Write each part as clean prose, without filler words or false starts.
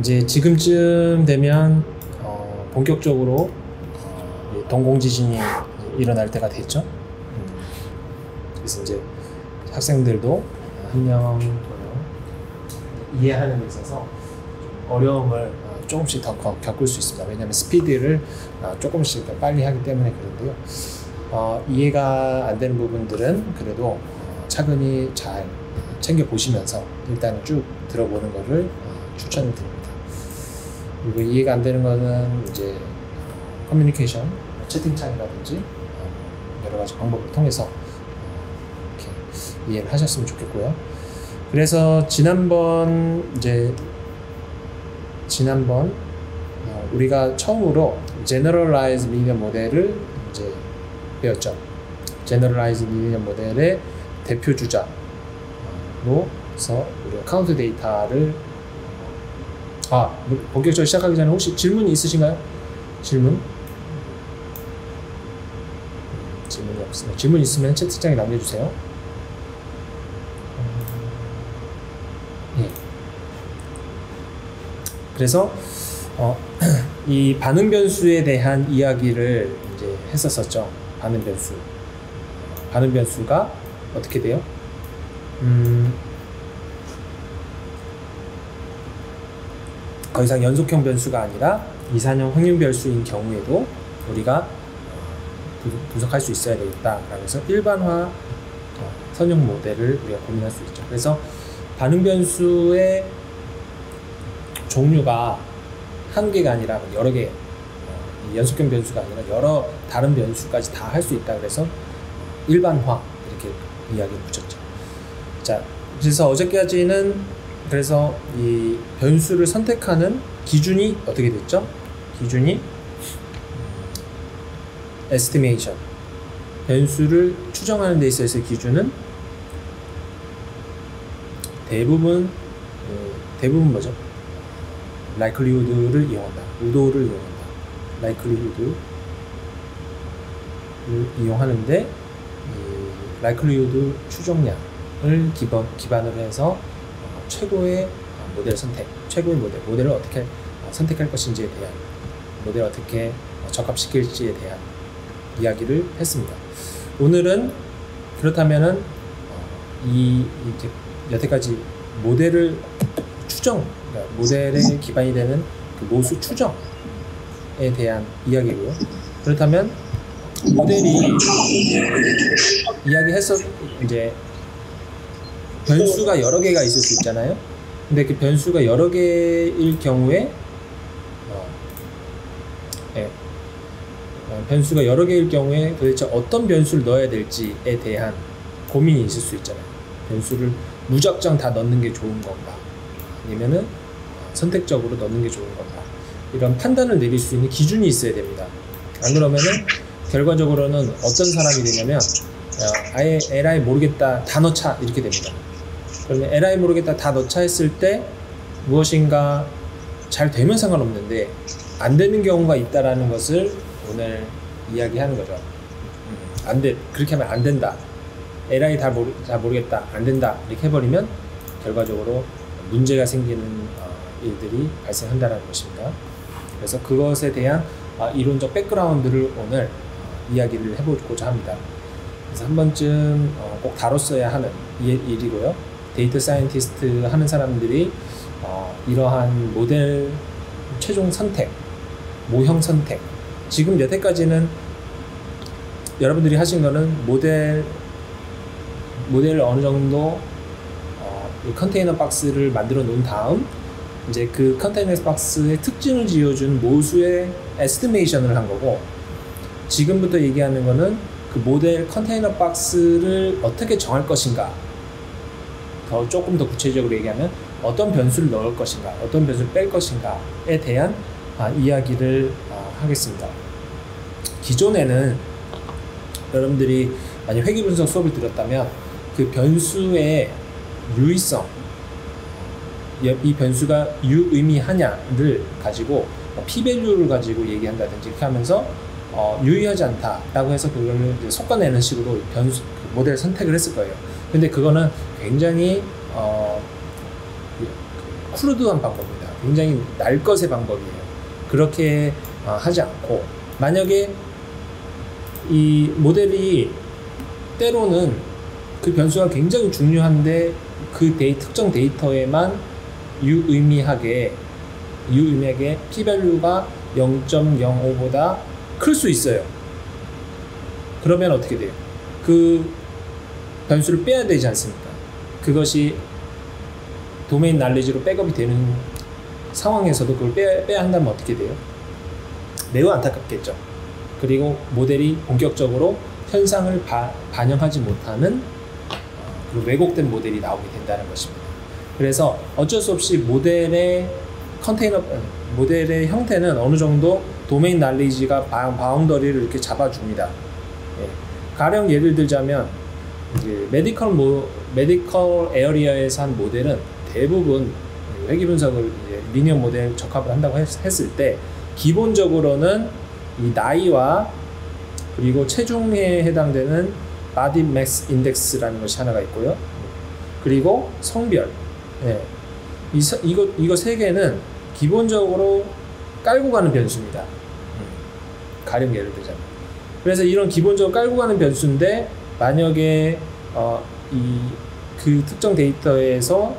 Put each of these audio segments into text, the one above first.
이제 지금쯤 되면 본격적으로 동공지진이 일어날 때가 됐죠. 그래서 이제 학생들도 한 명 이해하는 데 있어서 어려움을 조금씩 더 겪을 수 있습니다. 왜냐하면 스피드를 조금씩 더 빨리 하기 때문에 그런데요. 이해가 안 되는 부분들은 그래도 차근히 잘 챙겨 보시면서 일단 쭉 들어보는 것을 추천을 드립니다. 그리고 이해가 안 되는 거는 이제 커뮤니케이션, 채팅창이라든지 여러 가지 방법을 통해서 이렇게 이해를 하셨으면 좋겠고요. 그래서 지난번 우리가 처음으로 Generalized Linear 모델을 이제 배웠죠. Generalized Linear 모델의 대표 주자로서 우리가 카운트 데이터를 본격적으로 시작하기 전에 혹시 질문이 있으신가요? 질문이 없습니다. 질문 있으면 채팅창에 남겨주세요. 예. 그래서 이 반응 변수에 대한 이야기를 이제 했었었죠. 반응 변수가 어떻게 돼요? 더 이상 연속형 변수가 아니라 이산형 확률 변수인 경우에도 우리가 분석할 수 있어야 되겠다라고 해서 일반화 선형 모델을 우리가 고민할 수 있죠. 그래서 반응 변수의 종류가 한 개가 아니라 여러 개, 연속형 변수가 아니라 여러 다른 변수까지 다 할 수 있다. 그래서 일반화 이렇게 이야기를 붙였죠. 자, 그래서 어저께까지는 그래서 이 변수를 선택하는 기준이 어떻게 됐죠? 기준이 estimation, 변수를 추정하는 데 있어서의 기준은 대부분 뭐죠? likelihood를 이용한다. 의도를 이용한다. likelihood를 이용하는데 이 likelihood 추정량을 기반으로 해서 최고의 모델 선택, 최고의 모델을 어떻게 선택할 것인지에 대한, 모델을 어떻게 적합시킬지에 대한 이야기를 했습니다. 오늘은 그렇다면은 이제 여태까지 모델을 그러니까 모델의 기반이 되는 그 모수 추정에 대한 이야기고요. 그렇다면 모델이 이제 변수가 여러 개가 있을 수 있잖아요. 근데 그 변수가 여러 개일 경우에 변수가 여러 개일 경우에 도대체 어떤 변수를 넣어야 될지에 대한 고민이 있을 수 있잖아요. 변수를 무작정 다 넣는 게 좋은 건가, 아니면은 선택적으로 넣는 게 좋은 건가, 이런 판단을 내릴 수 있는 기준이 있어야 됩니다. 안 그러면은 결과적으로는 어떤 사람이 되냐면 아예 에라이 모르겠다 다 넣자 이렇게 됩니다. 그러면 에라이 모르겠다 다 넣자 했을 때 무엇인가 잘 되면 상관없는데 안 되는 경우가 있다라는 것을 오늘 이야기하는 거죠. 그렇게 하면 안 된다. 에라이 잘 모르겠다. 안 된다. 이렇게 해버리면 결과적으로 문제가 생기는 일들이 발생한다는 것입니다. 그래서 그것에 대한 이론적 백그라운드를 오늘 이야기를 해보고자 합니다. 그래서 한 번쯤 꼭 다뤘어야 하는 일이고요. 데이터 사이언티스트 하는 사람들이 이러한 모델 최종 선택, 모형 선택, 지금 여태까지는 여러분들이 하신 거는 모델을 어느 정도 이 컨테이너 박스를 만들어 놓은 다음 이제 그 컨테이너 박스의 특징을 지어준 모수의 에스티메이션을 한 거고, 지금부터 얘기하는 거는 그 모델 컨테이너 박스를 어떻게 정할 것인가, 조금 더 구체적으로 얘기하면 어떤 변수를 넣을 것인가, 어떤 변수를 뺄 것인가에 대한 이야기를 하겠습니다. 기존에는 여러분들이 만약 회귀 분석 수업을 들었다면 그 변수의 유의성, 이 변수가 유의미하냐를 가지고 p-value를 가지고 얘기한다든지 이렇게 하면서 유의하지 않다라고 해서 그거를 이제 솎아내는 식으로 변수 모델 선택을 했을 거예요. 근데 그거는 굉장히 크루드한 방법입니다. 굉장히 날것의 방법이에요. 그렇게 하지 않고, 만약에 이 모델이 때로는 그 변수가 굉장히 중요한데 그 특정 데이터에만 유의미하게 p-value가 0.05보다 클 수 있어요. 그러면 어떻게 돼요? 그 변수를 빼야 되지 않습니까? 그것이 도메인 날리지로 백업이 되는 상황에서도 그걸 빼야 한다면 어떻게 돼요? 매우 안타깝겠죠. 그리고 모델이 본격적으로 현상을 반영하지 못하는 그리고 왜곡된 모델이 나오게 된다는 것입니다. 그래서 어쩔 수 없이 모델의 형태는 어느 정도 도메인 날리지가 바운더리를 이렇게 잡아줍니다. 예. 가령 예를 들자면 메디컬 에어리어에서 한 모델은 대부분 회귀 분석을 리니어 모델 적합을 한다고 했을 때 기본적으로는 이 나이와 그리고 체중에 해당되는 바디 매스 인덱스라는 것이 하나가 있고요. 그리고 성별. 예. 이거 세 개는 기본적으로 깔고 가는 변수입니다. 가령 예를 들자면. 그래서 이런 기본적으로 깔고 가는 변수인데 만약에 그 특정 데이터에서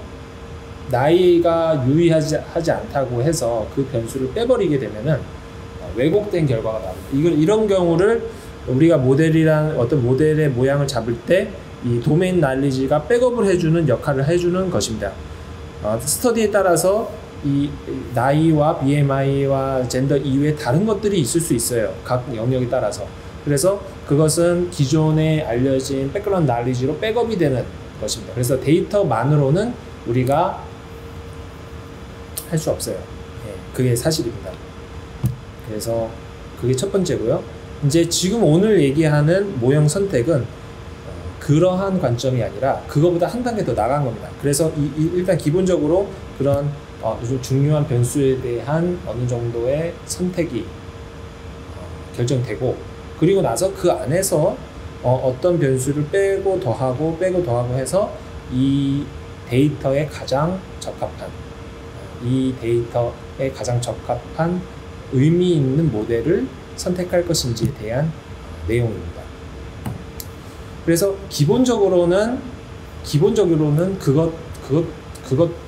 나이가 유의하지 않다고 해서 그 변수를 빼버리게 되면은 왜곡된 결과가 나옵니다. 이런 경우를 우리가 어떤 모델의 모양을 잡을 때 이 도메인 날리지가 백업을 해주는 역할을 해주는 것입니다. 스터디에 따라서 이 나이와 BMI와 젠더 이외에 다른 것들이 있을 수 있어요. 각 영역에 따라서. 그래서 그것은 기존에 알려진 백그라운드 날리지로 백업이 되는 것입니다. 그래서 데이터만으로는 우리가 할 수 없어요. 예, 그게 사실입니다. 그래서 그게 첫 번째고요. 이제 지금 오늘 얘기하는 모형 선택은 그러한 관점이 아니라 그거보다 한 단계 더 나간 겁니다. 그래서 일단 기본적으로 그런 중요한 변수에 대한 어느 정도의 선택이 결정되고, 그리고 나서 그 안에서 어떤 변수를 빼고 더하고 해서 이 데이터에 가장 적합한 의미 있는 모델을 선택할 것인지에 대한 내용입니다. 그래서 기본적으로는 그것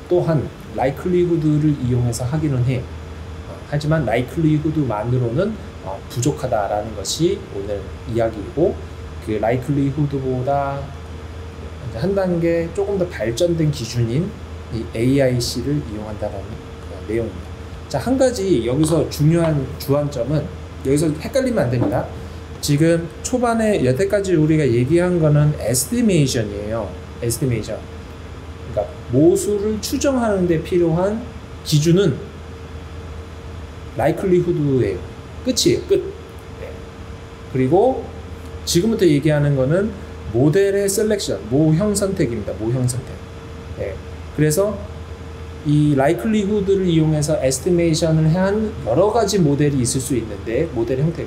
또한 likelihood를 이용해서 하기는 해요. 하지만 likelihood만으로는 부족하다라는 것이 오늘 이야기이고, 그 likelihood보다 한 단계 조금 더 발전된 기준인 이 AIC를 이용한다는 내용입니다. 자, 한 가지 여기서 중요한 주안점은, 여기서 헷갈리면 안 됩니다. 지금 초반에 여태까지 우리가 얘기한 거는 에스티메이션이에요. 에스티메이션. 그러니까 모수를 추정하는 데 필요한 기준은 likelihood예요. 끝이에요. 끝. 네. 그리고 지금부터 얘기하는 거는 모델의 셀렉션, 모형 선택입니다. 모형 선택. 네. 그래서 이 likelihood를 이용해서 에스티메이션을 한 여러 가지 모델이 있을 수 있는데, 모델 형태,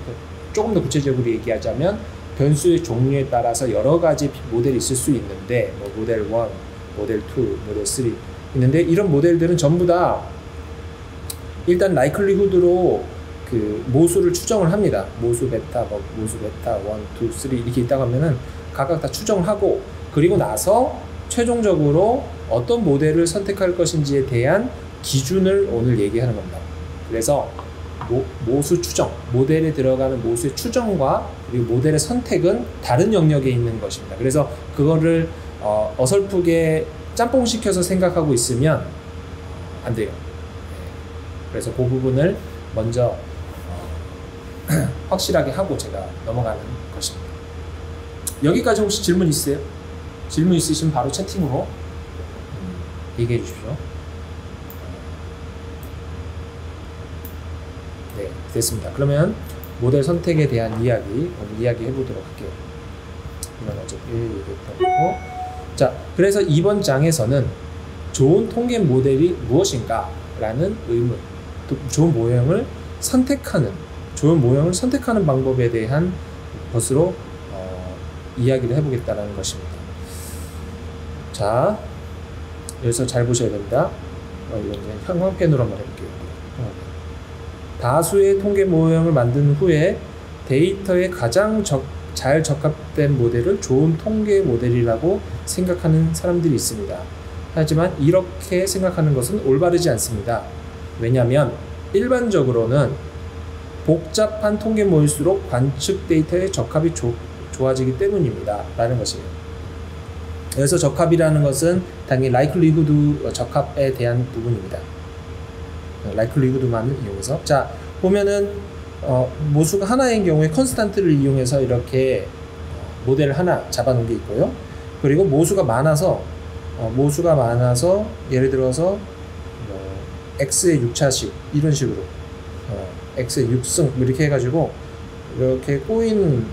조금 더 구체적으로 얘기하자면 변수의 종류에 따라서 여러 가지 모델이 있을 수 있는데, 뭐 모델 1, 모델 2, 모델 3 있는데, 이런 모델들은 전부 다 일단 likelihood로 그 모수를 추정을 합니다. 모수 베타 1, 2, 3 이렇게 있다고 하면은 각각 다 추정을 하고, 그리고 나서 최종적으로 어떤 모델을 선택할 것인지에 대한 기준을 오늘 얘기하는 겁니다. 그래서 모수 추정, 모델에 들어가는 모수의 추정과 그리고 모델의 선택은 다른 영역에 있는 것입니다. 그래서 그거를 어설프게 짬뽕시켜서 생각하고 있으면 안 돼요. 그래서 그 부분을 먼저 확실하게 하고 제가 넘어가는 것입니다. 여기까지 혹시 질문 있으세요? 질문 있으시면 바로 채팅으로 얘기해 주십시오. 네, 됐습니다. 그러면 모델 선택에 대한 이야기 오늘 이야기해 보도록 할게요. 이건 어차피 얘기했던 거고. 자, 그래서 이번 장에서는 좋은 통계 모델이 무엇인가 라는 의문, 또 좋은 모형을 선택하는 방법에 대한 것으로 이야기를 해보겠다는 것입니다. 자, 여기서 잘 보셔야 됩니다. 이건 이제 형광펜으로 한번 해볼게요. 다수의 통계 모형을 만든 후에 데이터에 가장 잘 적합된 모델을 좋은 통계 모델이라고 생각하는 사람들이 있습니다. 하지만 이렇게 생각하는 것은 올바르지 않습니다. 왜냐하면 일반적으로는 복잡한 통계 모일수록 관측 데이터의 적합이 좋아지기 때문입니다. 라는 것이에요. 그래서 적합이라는 것은 당연히 likelihood 적합에 대한 부분입니다. likelihood만을 이용해서. 자, 보면은 모수가 하나인 경우에 컨스탄트를 이용해서 이렇게 모델을 하나 잡아놓은 게 있고요. 그리고 모수가 많아서 예를 들어서 x의 6차식 이런 식으로 x의 6승 이렇게 해가지고 이렇게 꼬이는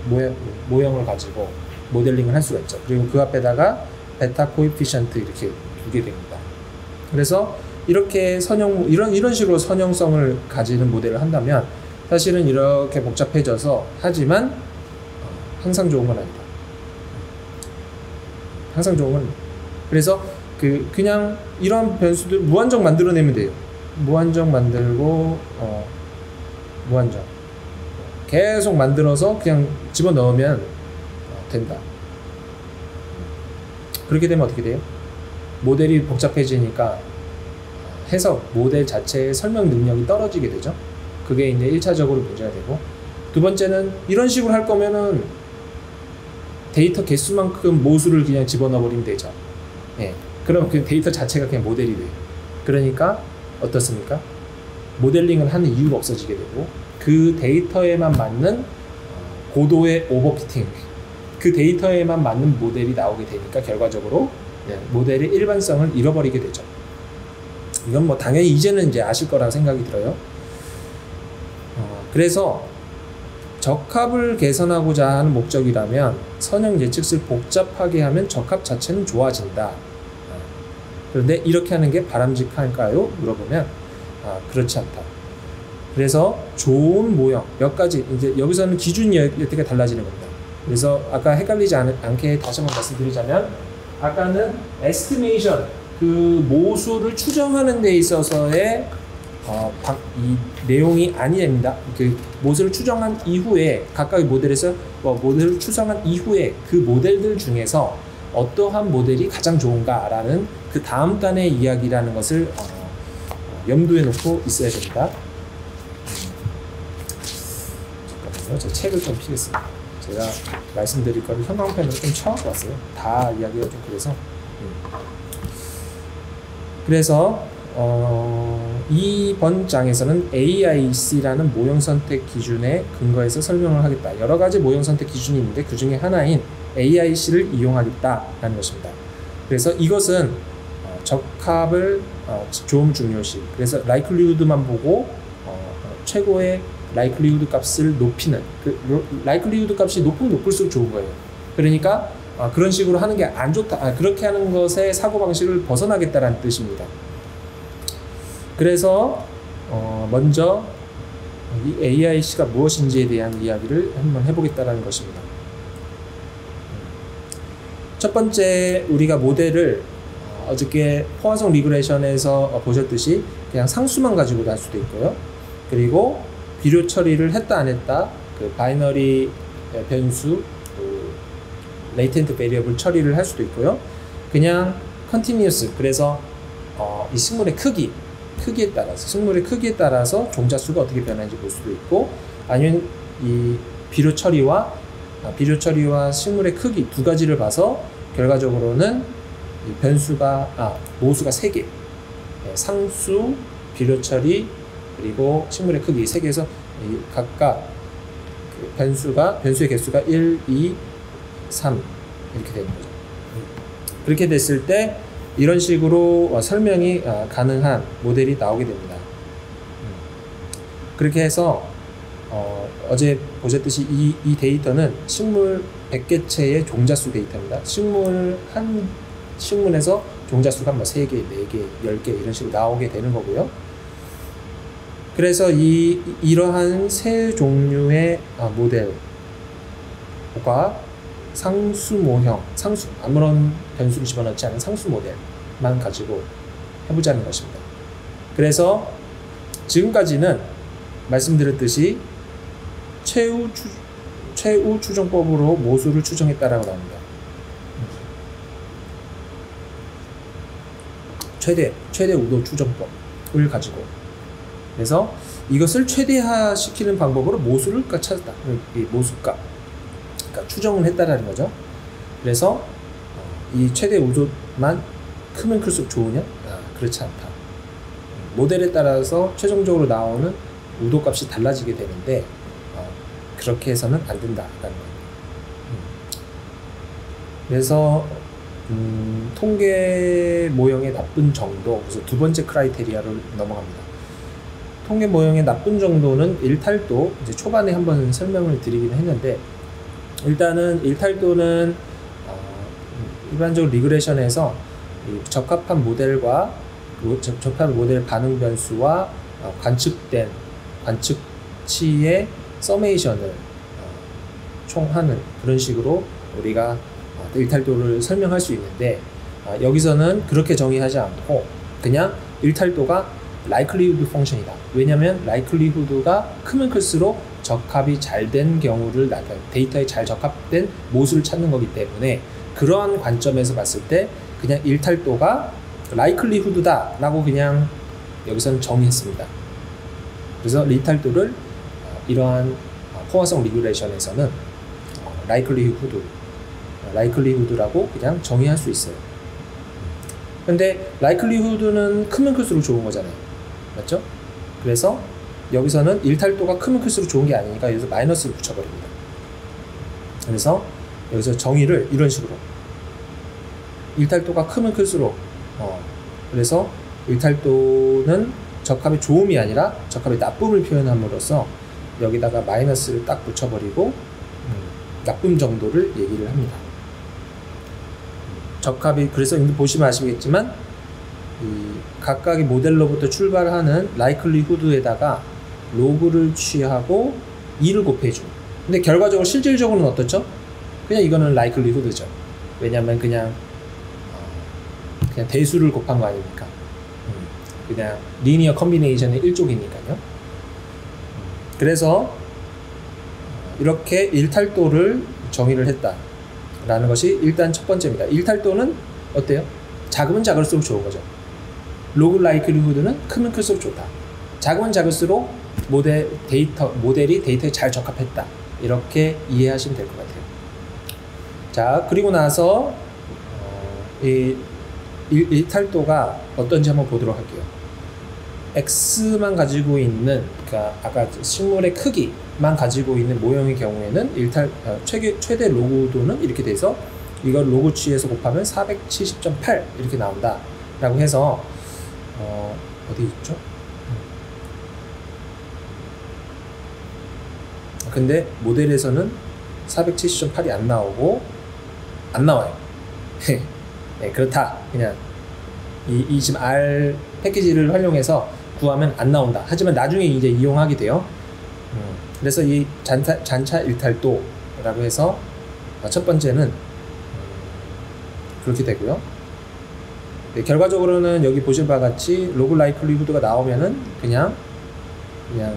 모형을 가지고 모델링을 할 수가 있죠. 그리고 그 앞에다가 베타 코에피션트 이렇게 두게 됩니다. 그래서 이렇게 이런 식으로 선형성을 가지는 모델을 한다면 사실은 이렇게 복잡해져서 하지만 항상 좋은 건 아니다. 항상 좋은 건 그래서 그냥 이런 변수들 무한정 만들어내면 돼요. 무한정 만들고 무한정 계속 만들어서 그냥 집어넣으면 된다. 그렇게 되면 어떻게 돼요? 모델이 복잡해지니까 해석, 모델 자체의 설명 능력이 떨어지게 되죠. 그게 이제 1차적으로 문제가 되고, 두 번째는 이런 식으로 할 거면은 데이터 개수만큼 모수를 그냥 집어넣어 버리면 되죠. 예. 그럼 그 데이터 자체가 그냥 모델이 돼요. 그러니까 어떻습니까? 모델링을 하는 이유가 없어지게 되고, 그 데이터에만 맞는 고도의 오버피팅, 그 데이터에만 맞는 모델이 나오게 되니까 결과적으로 모델의 일반성을 잃어버리게 되죠. 이건 뭐 당연히 이제는 이제 아실 거라는 생각이 들어요. 그래서 적합을 개선하고자 하는 목적이라면 선형 예측을 복잡하게 하면 적합 자체는 좋아진다. 그런데 이렇게 하는 게 바람직할까요? 물어보면 그렇지 않다. 그래서 좋은 모형 몇 가지, 이제 여기서는 기준이 어떻게 달라지는 겁니다. 그래서 아까 헷갈리지 않게 다시 한번 말씀드리자면, 아까는 estimation, 그 모수를 추정하는 데 있어서의 이 내용이 아니됩니다. 그 모델을 추정한 이후에 각각의 모델에서 모델을 추정한 이후에 그 모델들 중에서 어떠한 모델이 가장 좋은가라는 그 다음 단의 이야기라는 것을 염두에 놓고 있어야 됩니다. 잠깐만요. 제 책을 좀 피겠습니다. 제가 말씀드릴 거를 형광펜으로 좀 쳐갖고 왔어요. 다 이야기가 좀 그래서. 그래서 이번 장에서는 AIC라는 모형 선택 기준에 근거해서 설명을 하겠다. 여러 가지 모형 선택 기준이 있는데 그 중에 하나인 AIC를 이용하겠다라는 것입니다. 그래서 이것은 적합을 좋음 중요시. 그래서 likelihood만 보고 최고의 likelihood 값을 높이는, 그 likelihood 값이 높으면 높을수록 좋은 거예요. 그러니까 그런 식으로 하는 게 안 좋다. 그렇게 하는 것의 사고방식을 벗어나겠다라는 뜻입니다. 그래서 먼저 이 AIC가 무엇인지에 대한 이야기를 한번 해보겠다는 것입니다. 첫 번째, 우리가 모델을 어저께 포화성 리그레션에서 보셨듯이 그냥 상수만 가지고도 할 수도 있고요. 그리고 비료 처리를 했다 안 했다, 그 바이너리 변수, 레이텐트 베리어블 처리를 할 수도 있고요. 그냥 컨티니어스, 그래서 이 식물의 크기에 따라서, 식물의 크기에 따라서 종자 수가 어떻게 변하는지 볼 수도 있고, 아니면 이 비료 처리와 식물의 크기 두 가지를 봐서 결과적으로는 이 모수가 3개, 상수, 비료 처리, 그리고 식물의 크기 3개에서 각각 그 변수의 개수가 1, 2, 3 이렇게 되는 거죠. 그렇게 됐을 때 이런 식으로 설명이 가능한 모델이 나오게 됩니다. 그렇게 해서 어제 보셨듯이 이 데이터는 식물 100개체의 종자수 데이터입니다. 한 식물에서 종자수가 뭐 3개, 4개, 10개 이런 식으로 나오게 되는 거고요. 그래서 이러한 세 종류의 모델과 상수 모형, 아무런 변수를 집어넣지 않은 상수 모델만 가지고 해보자는 것입니다. 그래서 지금까지는 말씀드렸듯이 최우 추정법으로 모수를 추정했다라고 나옵니다. 최대 우도 추정법을 가지고, 그래서 이것을 최대화시키는 방법으로 모수를 찾았다. 이 모수값, 그러니까 추정을 했다라는 거죠. 그래서 이 최대 우도만 크면 클수록 좋으냐? 그렇지 않다. 모델에 따라서 최종적으로 나오는 우도값이 달라지게 되는데 그렇게 해서는 안 된다라는 거예요. 그래서 통계 모형의 나쁜 정도, 그래서 두 번째 크라이테리아로 넘어갑니다. 통계 모형의 나쁜 정도는 일탈도, 이제 초반에 한번 설명을 드리기는 했는데, 일단은 일탈도는 일반적으로 리그레션에서 적합한 모델과 적합한 모델 반응 변수와 관측된 관측치의 서메이션을 총하는 그런 식으로 우리가 일탈도를 설명할 수 있는데, 여기서는 그렇게 정의하지 않고 그냥 일탈도가 likelihood 펑션이다. 왜냐하면 likelihood가 크면 클수록 적합이 잘 된 경우를 데이터에 잘 적합된 모수를 찾는 거기 때문에, 그러한 관점에서 봤을 때 그냥 일탈도가 likelihood다 라고 그냥 여기서는 정의했습니다. 그래서 일탈도를 이러한 포화성 리그레션에서는 likelihood라고 그냥 정의할 수 있어요. 근데 likelihood는 크면 클수록 좋은 거잖아요. 맞죠? 그래서 여기서는 일탈도가 크면 클수록 좋은 게 아니니까 여기서 마이너스를 붙여버립니다. 그래서 여기서 정의를 이런 식으로, 일탈도가 크면 클수록 그래서 일탈도는 적합의 좋음이 아니라 적합의 나쁨을 표현함으로써 여기다가 마이너스를 딱 붙여버리고 나쁨 정도를 얘기를 합니다. 적합이, 그래서 보시면 아시겠지만 이 각각의 모델로부터 출발하는 likelihood에다가 로그를 취하고 2를 곱해줘. 근데 결과적으로 실질적으로는 어떻죠? 그냥 이거는 likelihood죠. 왜냐면 그냥 대수를 곱한 거 아닙니까? 그냥 리니어 컨비네이션의 일종이니까요. 그래서 이렇게 일탈도를 정의를 했다라는 것이 일단 첫 번째입니다. 일탈도는 어때요? 작으면 작을수록 좋은 거죠. 로그 라이클리후드는 크면 클수록 좋다. 작으면 작을수록 모델이 데이터에 잘 적합했다. 이렇게 이해하시면 될 것 같아요. 자, 그리고 나서 이 일탈도가 어떤지 한번 보도록 할게요. X만 가지고 있는, 그러니까 아까 식물의 크기만 가지고 있는 모형의 경우에는 최대 로그도는 이렇게 돼서 이걸 로그 취해서 곱하면 470.8 이렇게 나온다 라고 해서 어디 있죠? 근데 모델에서는 470.8이 안 나와요. 네, 그렇다. 그냥 이 지금 R 패키지를 활용해서 구하면 안 나온다. 하지만 나중에 이제 이용하게 돼요. 그래서 이 잔차 일탈도라고 해서 첫 번째는 그렇게 되고요. 네, 결과적으로는 여기 보실 바와 같이 로그 라이클리후드가 나오면은 그냥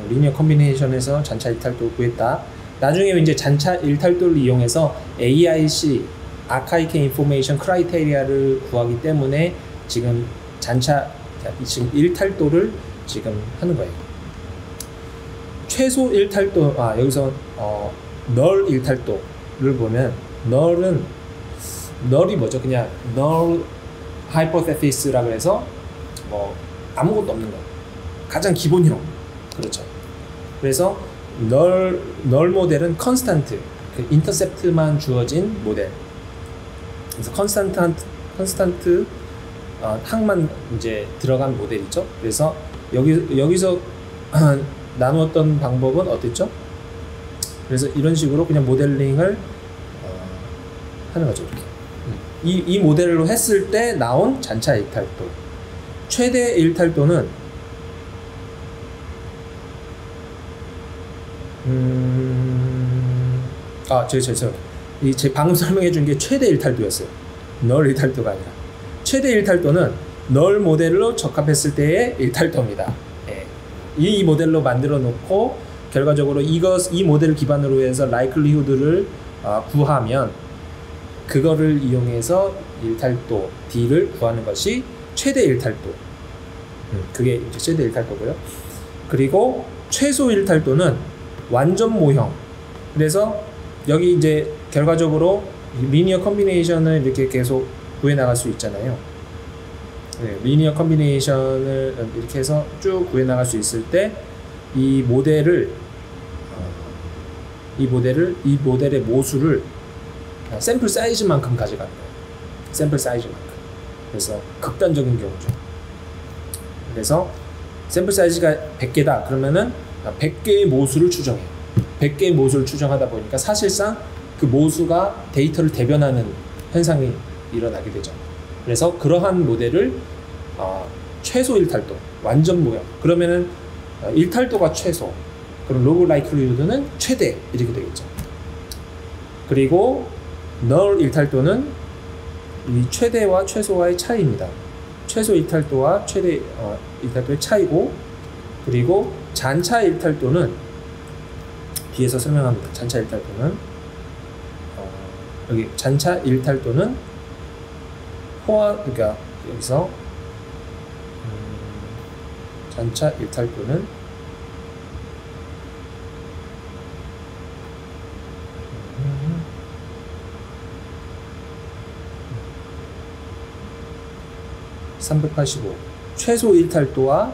리니어 컨비네이션에서 잔차 일탈도 구했다. 나중에 이제 잔차 일탈도를 이용해서 AIC 아카이크 인포메이션 크라이테리아를 구하기 때문에 지금 지금 일탈도를 지금 하는 거예요. 최소 일탈도, 여기서 널 일탈도를 보면 널이 뭐죠? 그냥 널 하이포테시스라고 해서 뭐 아무것도 없는 거, 가장 기본형. 그렇죠. 그래서 널 모델은 컨스탄트, 그 인터셉트만 주어진 모델. 그래서 컨스탄트 항만 이제 들어간 모델이죠. 그래서 여기서 나누었던 방법은 어땠죠? 그래서 이런 식으로 그냥 모델링을 하는 거죠. 이렇게. 이 모델로 했을 때 나온 잔차 일탈도, 최대 일탈도는 제 방금 설명해 준 게 최대 일탈도였어요. 널 일탈도가 아니라. 최대 일탈도는 널 모델로 적합했을 때의 일탈도입니다. 예. 이 모델로 만들어 놓고 결과적으로 이 모델을 기반으로 해서 likelihood를 구하면 그거를 이용해서 일탈도 D를 구하는 것이 최대 일탈도. 그게 이제 최대 일탈도고요. 그리고 최소 일탈도는 완전 모형. 그래서 여기 이제 결과적으로 리니어 컨비네이션을 이렇게 계속 구해 나갈 수 있잖아요. 네, 리니어 컨비네이션을 이렇게 해서 쭉 구해 나갈 수 있을 때 이 모델의 모수를 샘플 사이즈만큼 가져가는 거예요. 샘플 사이즈만큼. 그래서 극단적인 경우죠. 그래서 샘플 사이즈가 100개다 그러면은 100개의 모수를 추정해요. 100개의 모수를 추정하다 보니까 사실상 그 모수가 데이터를 대변하는 현상이 일어나게 되죠. 그래서 그러한 모델을 최소 일탈도, 완전 모형. 그러면은 일탈도가 최소, 그럼 로그 라이클리후드는 최대 이렇게 되겠죠. 그리고 널 일탈도는 이 최대와 최소와의 차이입니다. 최소 일탈도와 최대 일탈도의 차이고, 그리고 잔차 일탈도는 뒤에서 설명합니다. 잔차 일탈도는 여기 잔차 일탈도는 그러니까 여기서 잔차 일탈도는 (385) 최소 일탈도와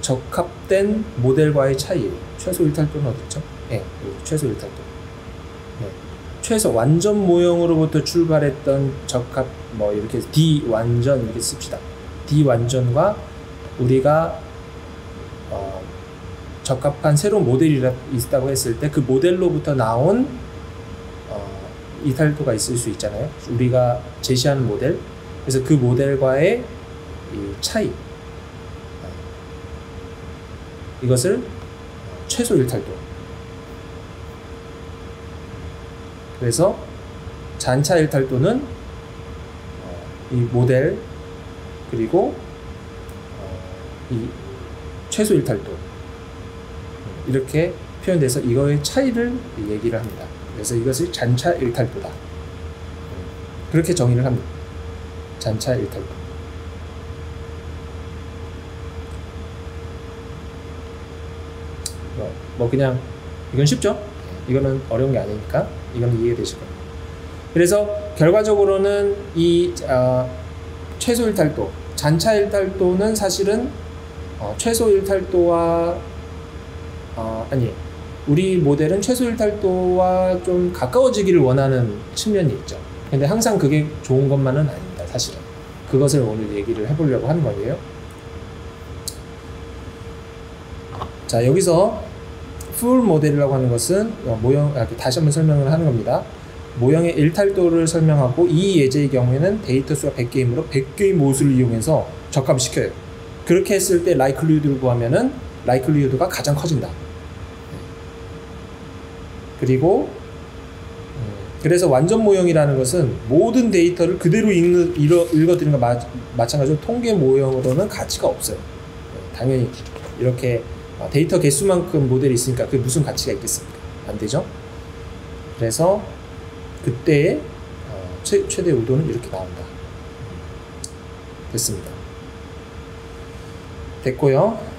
적합된 모델과의 차이예요. 최소 일탈도는 어딨죠? 네, 최소 일탈도. 네. 최소 완전 모형으로부터 출발했던 적합 이렇게 D 완전 이렇게 씁시다. D 완전과 우리가 적합한 새로운 모델이 있다고 했을 때 그 모델로부터 나온 일탈도가 있을 수 있잖아요. 우리가 제시하는 모델. 그래서 그 모델과의 이 차이, 이것을 최소 일탈도. 그래서 잔차 일탈도는 이 모델 그리고 이 최소 일탈도 이렇게 표현돼서 이거의 차이를 얘기를 합니다. 그래서 이것을 잔차 일탈도다. 그렇게 정의를 합니다. 잔차 일탈도. 그냥 이건 쉽죠? 이거는 어려운 게 아니니까 이거는 이해가 되실 겁니다. 그래서 결과적으로는 이 최소 일탈도, 잔차 일탈도는 사실은 최소 일탈도와 우리 모델은 최소 일탈도와 좀 가까워지기를 원하는 측면이 있죠. 근데 항상 그게 좋은 것만은 아닙니다. 사실은 그것을 오늘 얘기를 해보려고 하는 거예요. 자, 여기서 풀 모델이라고 하는 것은 다시 한번 설명을 하는 겁니다. 모형의 일탈도를 설명하고 이 예제의 경우에는 데이터 수가 100개이므로 100개의 모수를 이용해서 적합시켜요. 그렇게 했을 때 likelihood를 구하면은 likelihood가 가장 커진다. 그리고 그래서 완전 모형이라는 것은 모든 데이터를 그대로 읽어드리는 것과 마찬가지로 통계 모형으로는 가치가 없어요. 당연히 이렇게 데이터 개수만큼 모델이 있으니까 그게 무슨 가치가 있겠습니까? 안 되죠? 그래서 그때의 최대 우도는 이렇게 나온다. 됐습니다. 됐고요.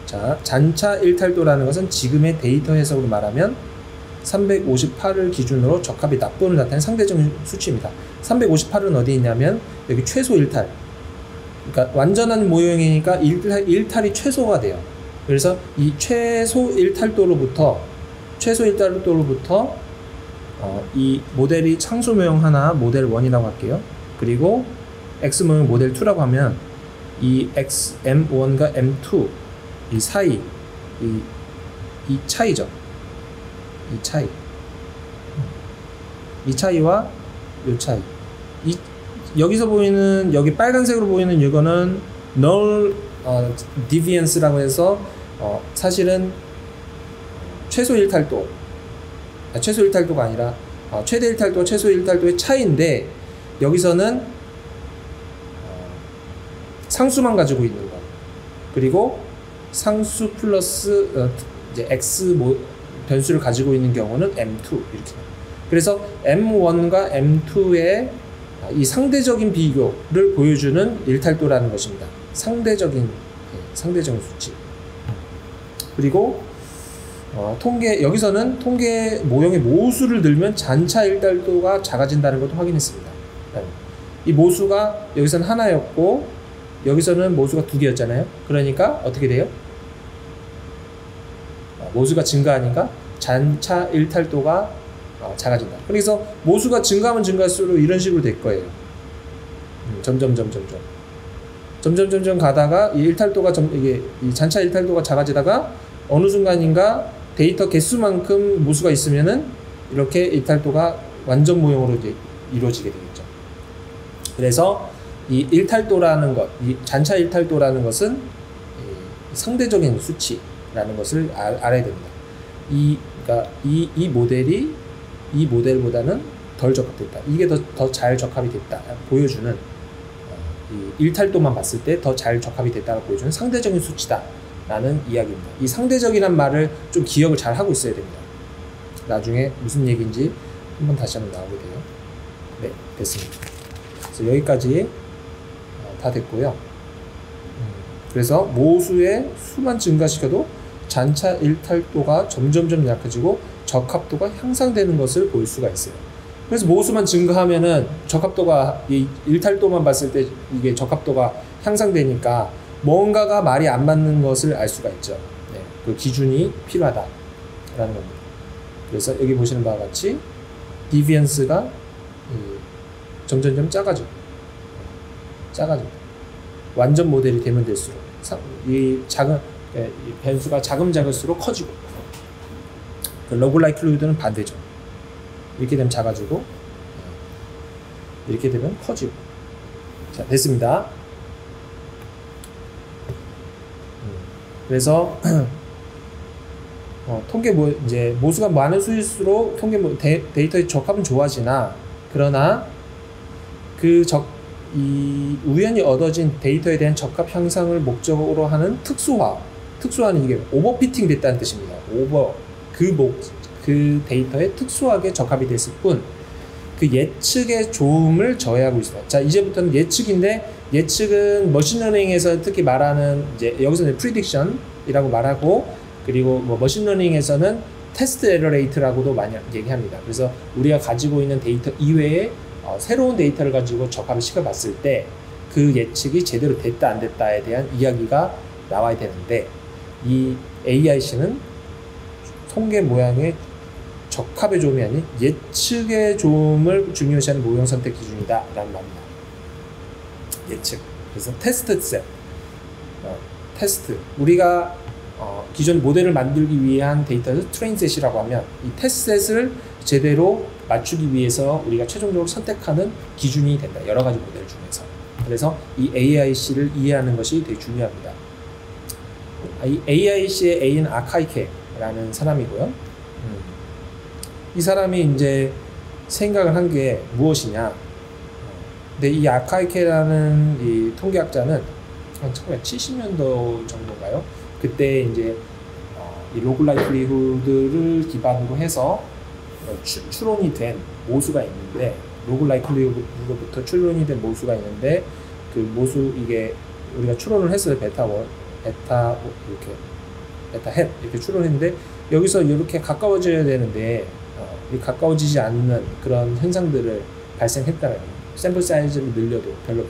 자, 잔차 일탈도라는 것은 지금의 데이터 해석으로 말하면 358을 기준으로 적합이 나쁨을 나타내는 상대적인 수치입니다. 358은 어디 있냐면 여기 최소 일탈. 그러니까 완전한 모형이니까 일탈이 최소가 돼요. 그래서 이 최소 일탈도로부터 이 모델이 상수 모형 하나 모델 1이라고 할게요. 그리고 X 모형 모델 2라고 하면 이 M1과 M2 이 사이, 이 차이죠. 이 차이와 이 차이. 여기서 보이는 여기 빨간색으로 보이는 이거는 null deviance라고 해서 사실은 최소 일탈도 최소 일탈도가 아니라 최대 일탈도 최소 일탈도의 차이인데 여기서는 상수만 가지고 있는 거 그리고 상수 플러스 이제 x 변수를 가지고 있는 경우는 m2 이렇게. 그래서 m1과 m2의 이 상대적인 비교를 보여주는 일탈도라는 것입니다. 상대적인 수치. 그리고 여기서는 통계 모형의 모수를 늘면 잔차 일탈도가 작아진다는 것도 확인했습니다. 이 모수가 여기서는 하나였고 여기서는 모수가 두 개였잖아요. 그러니까 어떻게 돼요? 모수가 증가하니까 잔차 일탈도가 작아진다. 그래서 모수가 증가하면 증가할수록 이런 식으로 될 거예요. 점점 가다가 이 일탈도가 이 잔차 일탈도가 작아지다가 어느 순간인가 데이터 개수만큼 모수가 있으면은 이렇게 일탈도가 완전 모형으로 이루어지게 되겠죠. 그래서 이 일탈도라는 것, 이 잔차 일탈도라는 것은 상대적인 수치라는 것을 알아야 됩니다. 그러니까 이 모델이 이 모델보다는 덜 적합됐다. 이게 더 잘 적합이 됐다. 보여주는 이 일탈도만 봤을 때 더 잘 적합이 됐다고 보여주는 상대적인 수치다. 라는 이야기입니다. 이 상대적이란 말을 좀 기억을 잘 하고 있어야 됩니다. 나중에 무슨 얘기인지 다시 한번 나오게 돼요. 네, 됐습니다. 그래서 여기까지 다 됐고요. 그래서 모수의 수만 증가시켜도 잔차 일탈도가 점점점 약해지고 적합도가 향상되는 것을 볼 수가 있어요. 그래서 모수만 증가하면은 적합도가 이 일탈도만 봤을 때 이게 적합도가 향상되니까 뭔가가 말이 안 맞는 것을 알 수가 있죠. 네, 그 기준이 필요하다라는 겁니다. 그래서 여기 보시는 바와 같이 디비언스가 점점점 작아집니다. 완전 모델이 되면 될수록 이 변수가 작을수록 커지고 그 러그 라이클리후드는 반대죠. 이렇게 되면 작아지고 이렇게 되면 커지고. 자, 됐습니다. 그래서 이제 모수가 많은 수일수록 데이터의 적합은 좋아지나 그러나 이 우연히 얻어진 데이터에 대한 적합 향상을 목적으로 하는 특수화는 이게 오버피팅 됐다는 뜻입니다. 그 데이터에 특수하게 적합이 됐을 뿐 그 예측의 좋음을 저해하고 있습니다. 자, 이제부터는 예측은 머신러닝에서 특히 말하는 이제 여기서는 prediction이라고 말하고 그리고 머신러닝에서는 테스트 에러 레이트라고도 많이 얘기합니다. 그래서 우리가 가지고 있는 데이터 이외에 새로운 데이터를 가지고 적합을 시켜봤을 때 그 예측이 제대로 됐다 안 됐다에 대한 이야기가 나와야 되는데 이 AIC는 통계 모양의 적합의 좋음이 아닌 예측의 좋음을 중요시하는 모형 선택 기준이다 라는 말입니다. 예측. 그래서 테스트 셋. 테스트. 우리가 기존 모델을 만들기 위한 데이터를 트레인 셋이라고 하면 이 테스트 셋을 제대로 맞추기 위해서 우리가 최종적으로 선택하는 기준이 된다. 여러 가지 모델 중에서. 그래서 이 AIC를 이해하는 것이 되게 중요합니다. 이 AIC의 A는 아카이케라는 사람이고요. 이 사람이 이제 생각을 한 게 무엇이냐. 근데 이 아카이케라는 이 통계학자는 1970년도 정도인가요? 그때 이제 이 로그 라이클리후드를 기반으로 해서 추론이 된 모수가 있는데 로그 라이클리후드부터 추론이 된 모수가 있는데 그 모수 이게 우리가 추론을 했어요. 베타 헷 이렇게 추론했는데 여기서 이렇게 가까워져야 되는데 가까워지지 않는 그런 현상들을 발생했다는 거예요. 샘플 사이즈를 늘려도 별로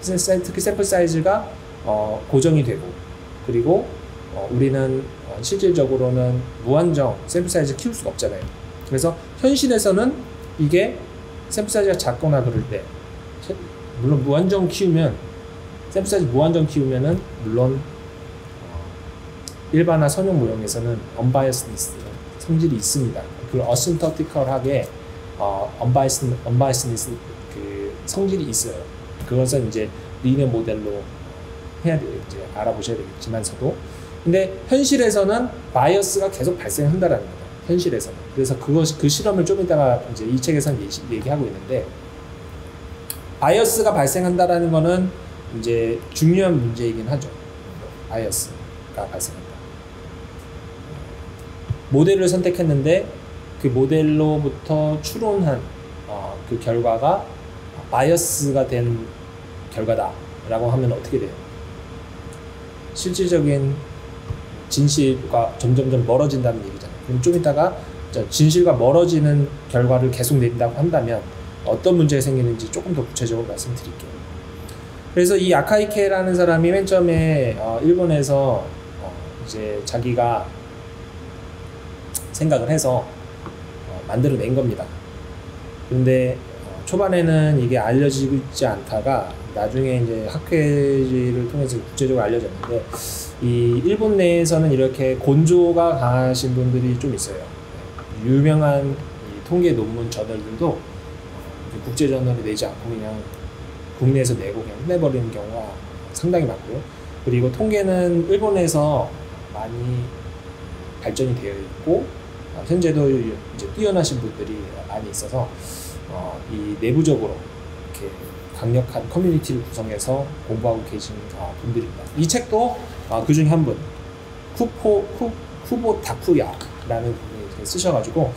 특히 샘플 사이즈가 고정이 되고 그리고 우리는 실질적으로는 무한정 샘플 사이즈 키울 수가 없잖아요. 그래서 현실에서는 이게 샘플 사이즈가 작거나 그럴 때 물론 무한정 키우면 샘플 사이즈 무한정 키우면은 물론 일반화 선형 모형에서는 unbiasedness 성질이 있습니다. 그 asymptotical하게 unbiasedness 그 성질이 있어요. 그것은 이제 리니어 모델로 해야 돼요. 이제 알아보셔야 되겠지만서도. 근데 현실에서는 바이어스가 계속 발생한다라는 거다. 현실에서는. 그래서 그 실험을 좀 이따가 이제 이 책에서는 얘기하고 있는데, 바이어스가 발생한다라는 거는 이제 중요한 문제이긴 하죠. 바이어스가 발생한다. 모델을 선택했는데 그 모델로부터 추론한 그 결과가 바이어스가 된 결과다라고 하면 어떻게 돼요? 실질적인 진실과 점점점 멀어진다는 얘기잖아요. 그럼 좀 이따가 진실과 멀어지는 결과를 계속 내린다고 한다면 어떤 문제가 생기는지 조금 더 구체적으로 말씀드릴게요. 그래서 이 아카이케라는 사람이 맨 처음에 일본에서 이제 자기가 생각을 해서 만들어낸 겁니다. 근데 초반에는 이게 알려지지 않다가 나중에 이제 학회를 통해서 국제적으로 알려졌는데, 이 일본 내에서는 이렇게 곤조가 강하신 분들이 좀 있어요. 유명한 이 통계 논문 저널들도 국제 저널에 내지 않고 그냥 국내에서 내고 그냥 끝내버리는 경우가 상당히 많고요. 그리고 통계는 일본에서 많이 발전이 되어 있고 현재도 이제 뛰어나신 분들이 많이 있어서 이 내부적으로 이렇게 강력한 커뮤니티를 구성해서 공부하고 계신 분들입니다. 이 책도 그 중에 한 분, 후보 다쿠야라는 분이 쓰셔가지고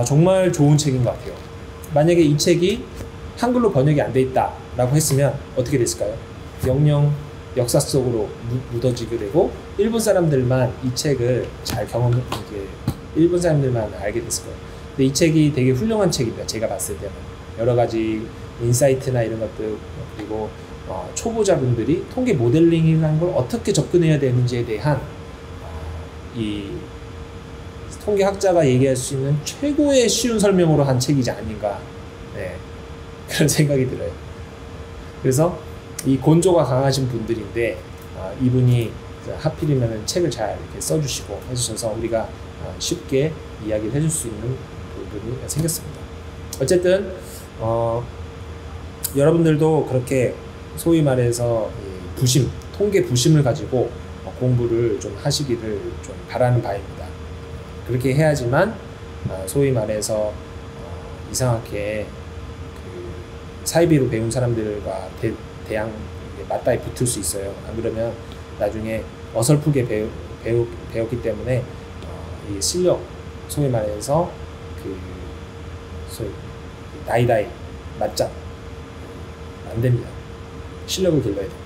정말 좋은 책인 것 같아요. 만약에 이 책이 한글로 번역이 안 돼 있다라고 했으면 어떻게 됐을까요? 영영 역사 속으로 묻어지게 되고 일본 사람들만 이 책을 잘 일본 사람들만 알게 됐을 거예요. 근데 이 책이 되게 훌륭한 책입니다. 제가 봤을 때는 여러 가지 인사이트나 이런 것들, 그리고 초보자분들이 통계 모델링이라는 걸 어떻게 접근해야 되는지에 대한 이 통계학자가 얘기할 수 있는 최고의 쉬운 설명으로 한 책이지 아닌가, 네, 그런 생각이 들어요. 그래서 이 곤조가 강하신 분들인데 이분이 하필이면 책을 잘 이렇게 써주시고 해주셔서 우리가 쉽게 이야기를 해줄 수 있는 부분이 생겼습니다. 어쨌든 여러분들도 그렇게 소위 말해서 통계 부심을 가지고 공부를 좀 하시기를 좀 바라는 바입니다. 그렇게 해야지만 소위 말해서 이상하게 그 사이비로 배운 사람들과 대양 맞다이 붙을 수 있어요. 안 그러면 나중에 어설프게 배웠기 때문에 이 실력, 소위 말해서 다이다이 맞짱 안 됩니다. 실력을 길러야 돼요.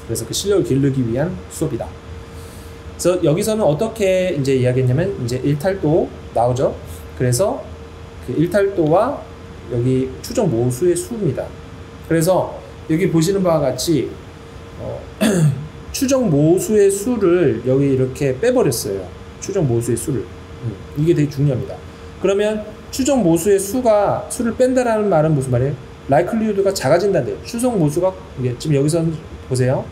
그래서 그 실력을 기르기 위한 수업이다. 그래서 여기서는 어떻게 이제 이야기했냐면 이제 일탈도 나오죠. 그래서 그 일탈도와 여기 추정 모수의 수입니다. 그래서 여기 보시는 바와 같이 추정 모수의 수를 여기 이렇게 빼버렸어요. 추정 모수의 수를. 이게 되게 중요합니다. 그러면 추정 모수의 수를 뺀다라는 말은 무슨 말이에요? 라이클리후드가 작아진다는데요. 추정 모수가 이게 지금 여기서 보세요.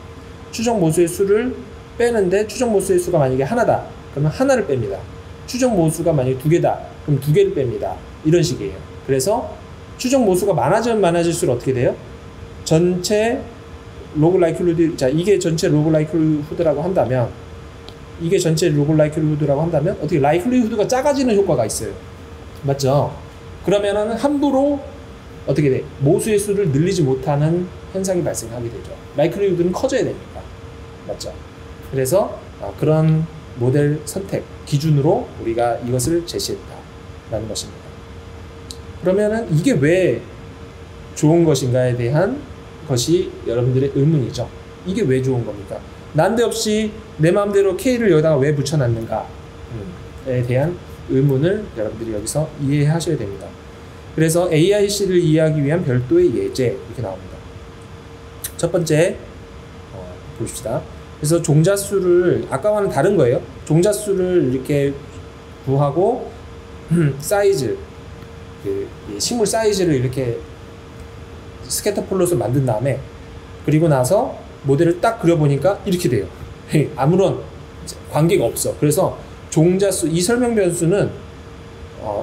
추정 모수의 수를 빼는데 추정 모수의 수가 만약에 하나다. 그러면 하나를 뺍니다. 추정 모수가 만약에 두 개다. 그럼 두 개를 뺍니다. 이런 식이에요. 그래서 추정 모수가 많아지면 많아질수록 어떻게 돼요? 전체 로그 라이클리후드, 자, 이게 전체 로그 라이클리후드라고 한다면 어떻게 라이클리후드가 작아지는 효과가 있어요. 맞죠? 그러면은 함부로 어떻게 돼? 모수의 수를 늘리지 못하는 현상이 발생하게 되죠. 라이클리후드는 커져야 되니까. 맞죠? 그래서 그런 모델 선택 기준으로 우리가 이것을 제시했다라는 것입니다. 그러면은 이게 왜 좋은 것인가에 대한 것이 여러분들의 의문이죠. 이게 왜 좋은 겁니까? 난데없이 내 마음대로 K를 여기다가 왜 붙여놨는가에 대한 의문을 여러분들이 여기서 이해하셔야 됩니다. 그래서 AIC를 이해하기 위한 별도의 예제 이렇게 나옵니다. 첫 번째 봅시다. 그래서 종자수를 아까와는 다른 거예요. 종자수를 이렇게 구하고 사이즈, 그 식물 사이즈를 이렇게 스캐터 플롯을 만든 다음에 그리고 나서 모델을 딱 그려보니까 이렇게 돼요. 아무런 관계가 없어. 그래서 종자수, 이 설명 변수는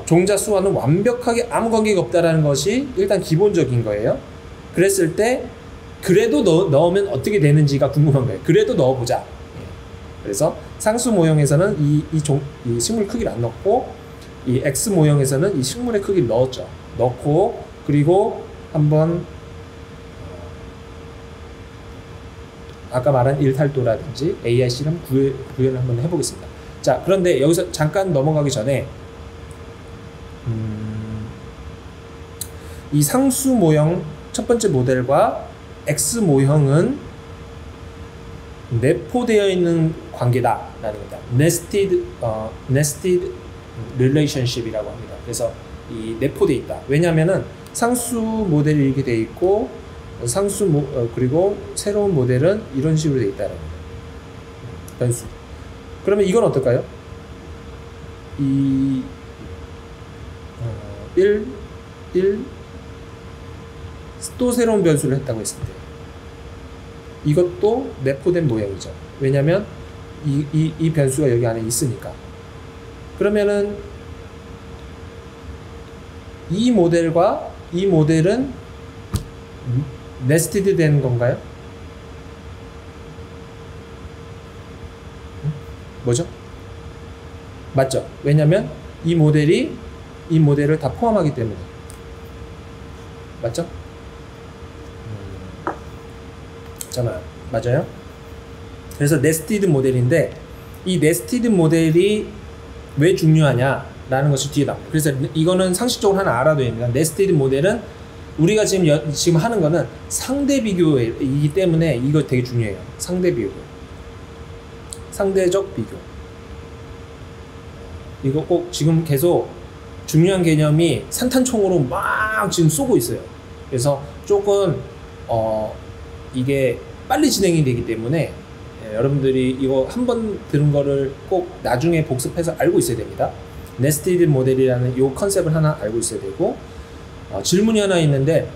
종자수와는 완벽하게 아무 관계가 없다라는 것이 일단 기본적인 거예요. 그랬을 때 그래도 넣으면 어떻게 되는지가 궁금한 거예요. 그래도 넣어보자. 그래서 상수 모형에서는 이 식물 크기를 안 넣고 이 X 모형에서는 이 식물의 크기를 넣었죠. 넣고 그리고 한번 아까 말한 일탈도라든지 AI 실험 구현을 한번 해보겠습니다. 자, 그런데 여기서 잠깐 넘어가기 전에 이 상수 모형 첫 번째 모델과 X 모형은 내포되어 있는 관계다라는 겁니다. nested relationship이라고 합니다. 그래서 이 내포되어 있다. 왜냐하면은 상수 모델이 이렇게 되어 있고 그리고 새로운 모델은 이런 식으로 되어 있다는 겁니다. 변수. 그러면 이건 어떨까요? 이 1 또 새로운 변수를 했다고 했을 때 이것도 내포된 모형이죠. 왜냐면 이 변수가 여기 안에 있으니까. 그러면은 이 모델과 이 모델은 네스티드 된 건가요? 뭐죠? 맞죠? 왜냐면 이 모델을 다 포함하기 때문에. 맞죠? 잠깐만, 맞아요? 그래서 네스티드 모델인데 이 네스티드 모델이 왜 중요하냐라는 것이 뒤에 나옵니다. 그래서 이거는 상식적으로 하나 알아둬야 됩니다. 네스티드 모델은 우리가 지금 하는 거는 상대 비교이기 때문에 이거 되게 중요해요. 상대 비교. 상대적 비교. 이거 꼭 지금 계속 중요한 개념이 산탄총으로 막 지금 쏘고 있어요. 그래서 조금 이게 빨리 진행이 되기 때문에 여러분들이 이거 한번 들은 거를 꼭 나중에 복습해서 알고 있어야 됩니다. 네스티드 모델이라는 이 컨셉을 하나 알고 있어야 되고 질문이 하나 있는데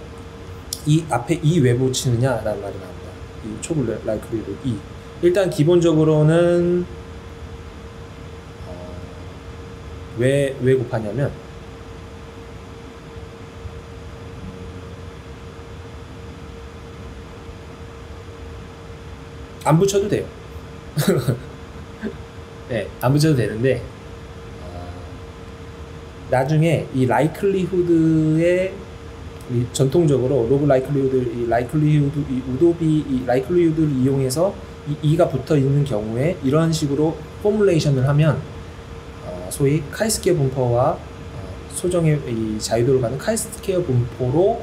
이 앞에 이 왜 붙이느냐라는 말이 나옵니다. 이 초불 라이크리도 이 일단 기본적으로는 왜 곱하냐면 안 붙여도 돼요. 네, 안 붙여도 되는데 나중에 이 likelihood에 전통적으로 로그 likelihood, 이 likelihood를 이용해서 이가 붙어 있는 경우에 이런 식으로 포뮬레이션을 하면 소위 카이스케어 분포와 소정의 이 자유도를 가는 카이스케어 분포로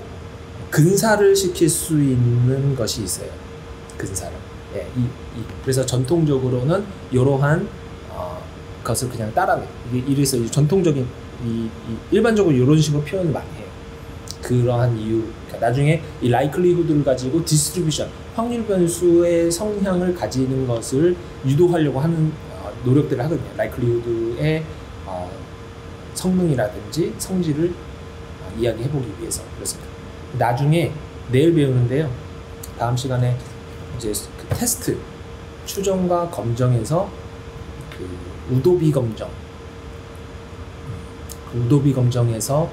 근사를 시킬 수 있는 것이 있어요. 근사를. 예, 그래서 전통적으로는 이러한 것을 그냥 따라해요. 이래서 전통적인 일반적으로 이런 식으로 표현을 많이 해요. 그러한 이유. 그러니까 나중에 이 likelihood를 가지고 디스트리뷰션, 확률 변수의 성향을 가지는 것을 유도하려고 하는 노력들을 하거든요. likelihood의 성능이라든지 성질을 이야기해보기 위해서 그렇습니다. 나중에 내일 배우는데요. 다음 시간에 이제 그 테스트 추정과 검정에서 그 우도비 검정, 우도비 검정에서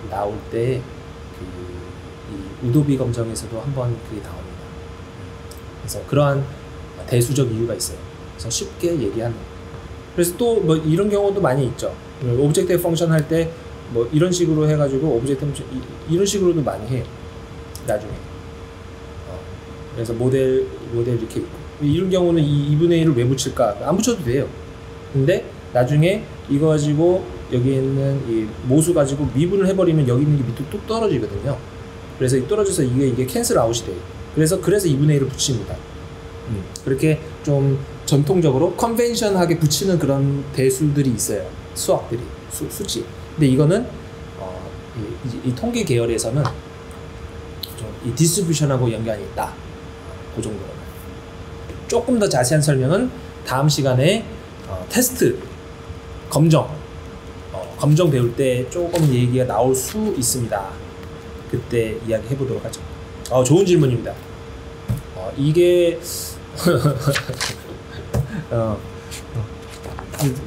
나올 때 이 우도비 검정에서도 한번 그게 나옵니다. 그래서 그러한 대수적 이유가 있어요. 그래서 쉽게 얘기하는. 그래서 또 뭐 이런 경우도 많이 있죠. 오브젝트 펑션 할 때 뭐 이런 식으로 해가지고 오브젝트 펑션 이런 식으로도 많이 해요. 나중에. 그래서 모델 이렇게 있고 이런 경우는 이 2분의 1을 왜 붙일까? 안 붙여도 돼요. 근데 나중에 이거 가지고 여기 있는 이 모수 가지고 미분을 해버리면 여기 있는 게 밑으로 뚝 떨어지거든요. 그래서 떨어져서 이게 캔슬 아웃이 돼요. 그래서 2분의 1을 붙입니다. 그렇게 좀 전통적으로 컨벤션하게 붙이는 그런 대수들이 있어요. 수학들이 수치. 근데 이거는 이 통계 계열에서는 좀 이 디스트리뷰션하고 연관이 있다. 그 정도로. 조금 더 자세한 설명은 다음 시간에 테스트 검정 배울 때 조금 얘기가 나올 수 있습니다. 그때 이야기 해보도록 하죠. 좋은 질문입니다. 이게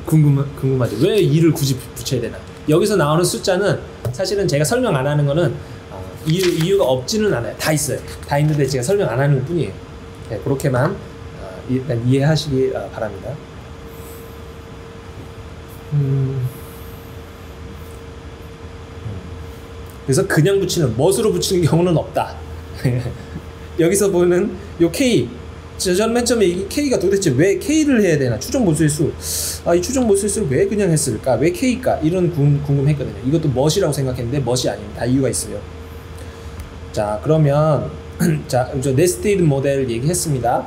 궁금하죠. 왜 2를 굳이 붙여야 되나? 여기서 나오는 숫자는 사실은 제가 설명 안 하는 거는 이유가 없지는 않아요. 다 있어요. 다 있는데 제가 설명 안 하는 것 뿐이에요. 네, 그렇게만 일단 이해하시기 바랍니다. 그래서 그냥 붙이는, 멋으로 붙이는 경우는 없다. 여기서 보는 요 K, 저는 맨 처음에 이 K가 도대체 왜 K를 해야 되나, 추정 모수일수, 이 추정 모수일수를 왜 그냥 했을까, 왜 K일까, 이런 궁금했거든요. 이것도 멋이라고 생각했는데 멋이 아닙니다. 다 이유가 있어요. 자, 그러면 자, 저 네스티드 모델 얘기했습니다.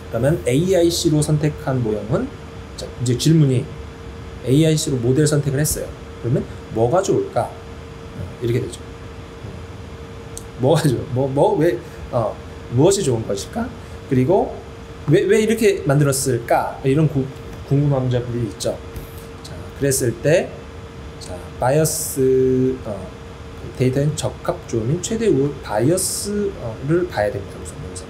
그러면 AIC로 선택한 모형은, 자, 이제 질문이 AIC로 모델 선택을 했어요. 그러면 뭐가 좋을까? 이렇게 되죠. 뭐가 좋아? 무엇이 좋은 것일까? 그리고 왜 이렇게 만들었을까? 이런 궁금한 점들이 있죠. 자, 그랬을 때, 자, 바이어스, 데이터의 적합 조민 최대 우월 바이어스를 봐야 됩니다. 여기서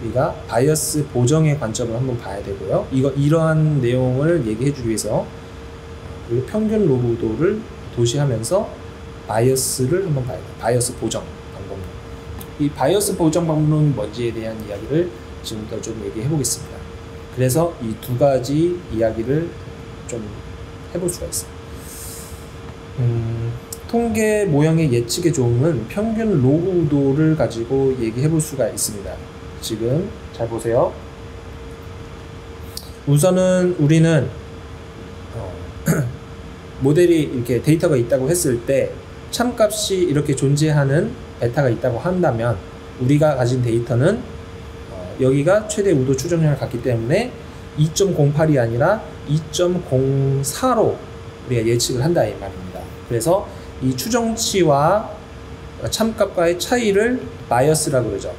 우리가 바이어스 보정의 관점을 한번 봐야 되고요. 이러한 내용을 얘기해주기 위해서 그리고 평균 로그도를 도시하면서 바이어스를 한번 봐야 돼요. 바이어스 보정 방법론. 이 바이어스 보정 방법론은 뭔지에 대한 이야기를 지금부터 좀 얘기해 보겠습니다. 그래서 이 두 가지 이야기를 좀 해볼 수가 있어요. 통계 모형의 예측의 조음은 평균 로그 우도를 가지고 얘기해 볼 수가 있습니다. 지금 잘 보세요. 우선은 우리는 모델이 이렇게 데이터가 있다고 했을 때 참값이 이렇게 존재하는 베타가 있다고 한다면 우리가 가진 데이터는 여기가 최대 우도 추정량을 갖기 때문에 2.08이 아니라 2.04로 우리가 예측을 한다 이 말입니다. 그래서 이 추정치와 참값과의 차이를 바이어스라고 그러죠.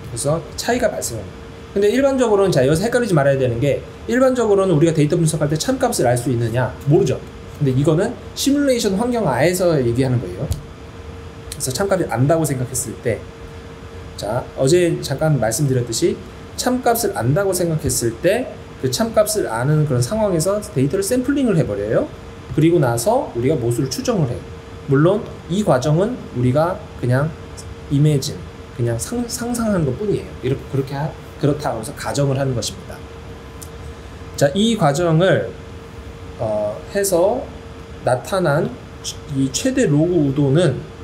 그래서 차이가 발생합니다. 근데 일반적으로는, 자, 여기서 헷갈리지 말아야 되는 게, 일반적으로는 우리가 데이터 분석할 때 참값을 알 수 있느냐? 모르죠. 근데 이거는 시뮬레이션 환경 하에서 얘기하는 거예요. 그래서 참값을 안다고 생각했을 때, 자, 어제 잠깐 말씀드렸듯이 참값을 안다고 생각했을 때 그 참값을 아는 그런 상황에서 데이터를 샘플링을 해버려요. 그리고 나서 우리가 모수를 추정을 해요. 물론 이 과정은 우리가 그냥 이미진, 그냥 상상하는 것 뿐이에요. 그렇다고 해서 가정을 하는 것입니다. 자, 이 과정을 해서 나타난 이 최대 로그 우도는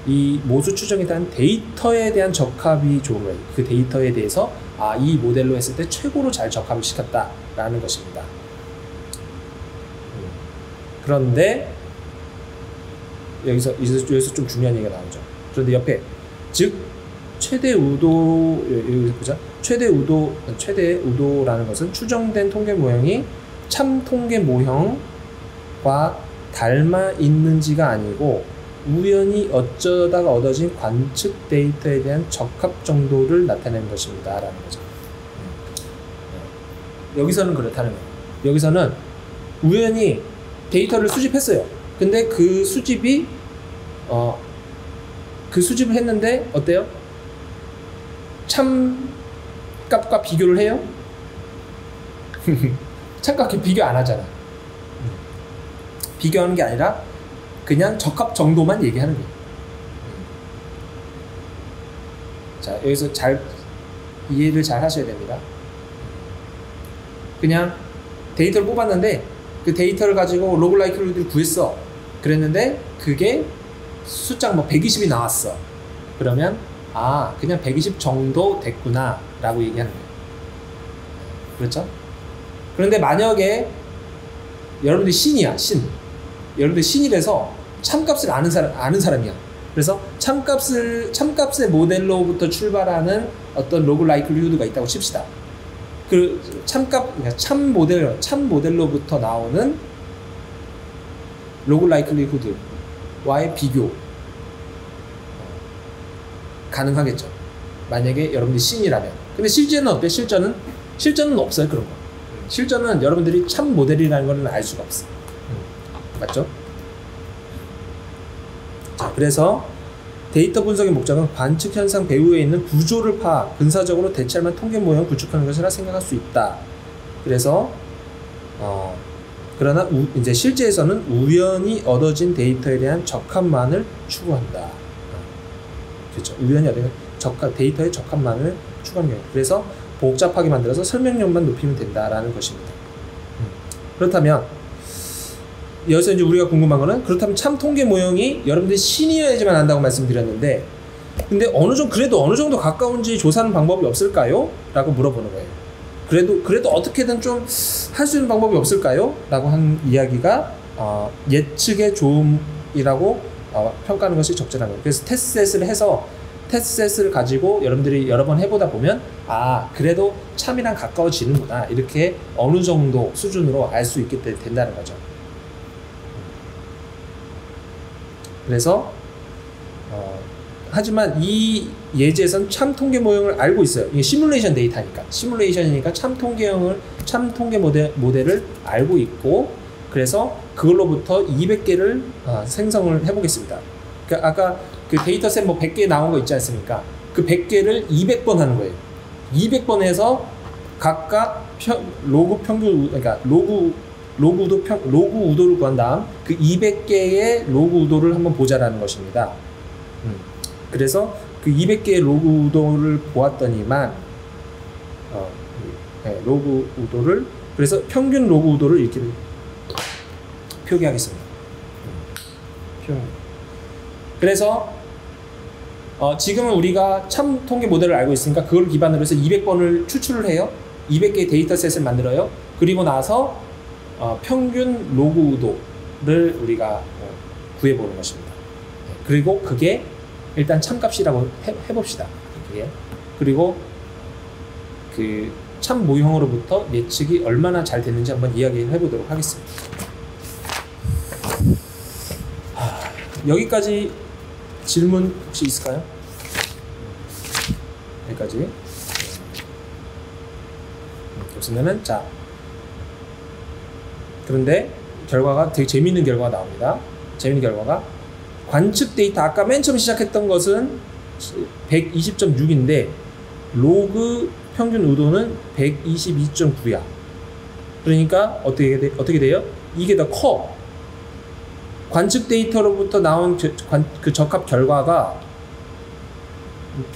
이 모수 추정에 대한 데이터에 대한 적합이 좋은 거예요. 그 데이터에 대해서 이 모델로 했을 때 최고로 잘 적합을 시켰다라는 것입니다. 그런데 여기서 좀 중요한 얘기가 나오죠. 그런데 옆에, 즉 최대 우도, 여기서 보자. 최대 우도라는 것은 추정된 통계 모형이 참 통계 모형과 닮아 있는지가 아니고 우연히 어쩌다가 얻어진 관측 데이터에 대한 적합 정도를 나타내는 것입니다 라는 거죠. 여기서는 그렇다는 거예요. 여기서는 우연히 데이터를 수집했어요. 근데 그 수집이 그 수집을 했는데 어때요? 참값과 비교를 해요? 참값과 비교 안 하잖아. 비교하는 게 아니라 그냥 적합 정도만 얘기하는 거예요. 자, 여기서 이해를 잘 하셔야 됩니다. 그냥 데이터를 뽑았는데 그 데이터를 가지고 로그 라이클리후드를 구했어. 그랬는데 그게 숫자가 뭐 120이 나왔어. 그러면 그냥 120 정도 됐구나 라고 얘기하는 거예요. 그렇죠? 그런데 만약에 여러분들이 신이야, 여러분들이 신이라서 참값을 아는 사람이야. 그래서 참값의 모델로부터 출발하는 어떤 로그 라이클리후드가 있다고 칩시다. 그 그러니까 참 모델로부터 나오는 로그 라이클리후드와의 비교 가능하겠죠. 만약에 여러분들이 신이라면. 근데 실제는 어때? 실전은 없어요, 그런 거. 실전은 여러분들이 참 모델이라는 걸 알 수가 없어. 맞죠? 자, 그래서 데이터 분석의 목적은 관측 현상 배후에 있는 구조를 파악, 근사적으로 대체할 만한 통계 모형을 구축하는 것이라 생각할 수 있다. 그래서 그러나 이제 실제에서는 우연히 얻어진 데이터에 대한 적합만을 추구한다. 그렇죠. 우연히 얻어진 데이터의 적합만을 추구하는 경우. 그래서 복잡하게 만들어서 설명력만 높이면 된다라는 것입니다. 그렇다면 여기서 이제 우리가 궁금한 거는, 그렇다면 참 통계 모형이 여러분들이 신이어야지만 한다고 말씀드렸는데, 근데 그래도 어느 정도 가까운지 조사하는 방법이 없을까요? 라고 물어보는 거예요. 그래도 어떻게든 좀 할 수 있는 방법이 없을까요? 라고 한 이야기가 예측의 조음이라고 평가하는 것이 적절한 거예요. 그래서 테스트셋을 해서 테스트셋을 가지고 여러분들이 여러 번 해보다 보면 그래도 참이랑 가까워지는구나, 이렇게 어느 정도 수준으로 알 수 있게 된다는 거죠. 그래서 하지만 이 예제에서는 참 통계 모형을 알고 있어요. 이게 시뮬레이션 데이터니까, 시뮬레이션이니까 참 통계 모델을 알고 있고, 그래서 그걸로부터 200개를 생성을 해보겠습니다. 그러니까 아까 그 데이터셋 100개 나온 거 있지 않습니까? 그 100개를 200번 하는 거예요. 200번 해서 각각 로그 평균, 그러니까 로그 우도를 구한 다음 그 200개의 로그 우도를 한번 보자라는 것입니다. 그래서 그 200개의 로그 우도를 보았더니만 로그 우도를, 그래서 평균 로그 우도를 이렇게 표기하겠습니다. 그래서 지금은 우리가 참 통계 모델을 알고 있으니까 그걸 기반으로 해서 200번을 추출을 해요. 200개의 데이터셋을 만들어요. 그리고 나서 평균 로그 우도를 우리가 구해보는 것입니다. 그리고 그게 일단 참값이라고 해봅시다. 그리고 그 참 모형으로부터 예측이 얼마나 잘 됐는지 한번 이야기해 보도록 하겠습니다. 여기까지 질문 혹시 있을까요? 여기까지. 없으면은, 자, 그런데 결과가 되게 재미있는 결과가 나옵니다. 재미있는 결과가, 관측 데이터, 아까 맨 처음 시작했던 것은 120.6인데 로그 평균 우도는 122.9야. 그러니까 어떻게 돼요? 이게 더 커. 관측 데이터로부터 나온 그 적합 결과가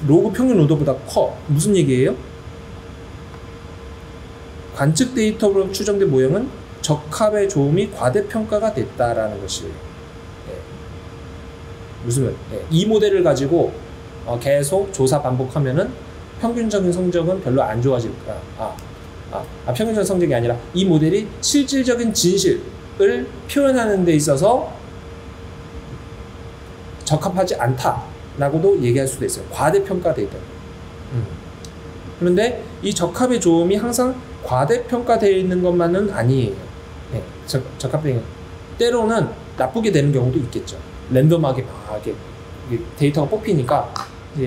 로그 평균 우도보다 커. 무슨 얘기예요? 관측 데이터로 추정된 모형은 적합의 조음이 과대평가가 됐다라는 것이에요. 이 모델을 가지고 계속 조사 반복하면은 평균적인 성적은 별로 안 좋아질 거야. 평균적인 성적이 아니라 이 모델이 실질적인 진실을 표현하는 데 있어서 적합하지 않다라고도 얘기할 수도 있어요. 과대평가돼 있다. 그런데 이 적합의 조음이 항상 과대평가되어 있는 것만은 아니에요. 적합된 때로는 나쁘게 되는 경우도 있겠죠. 랜덤하게 막 이렇게 데이터가 뽑히니까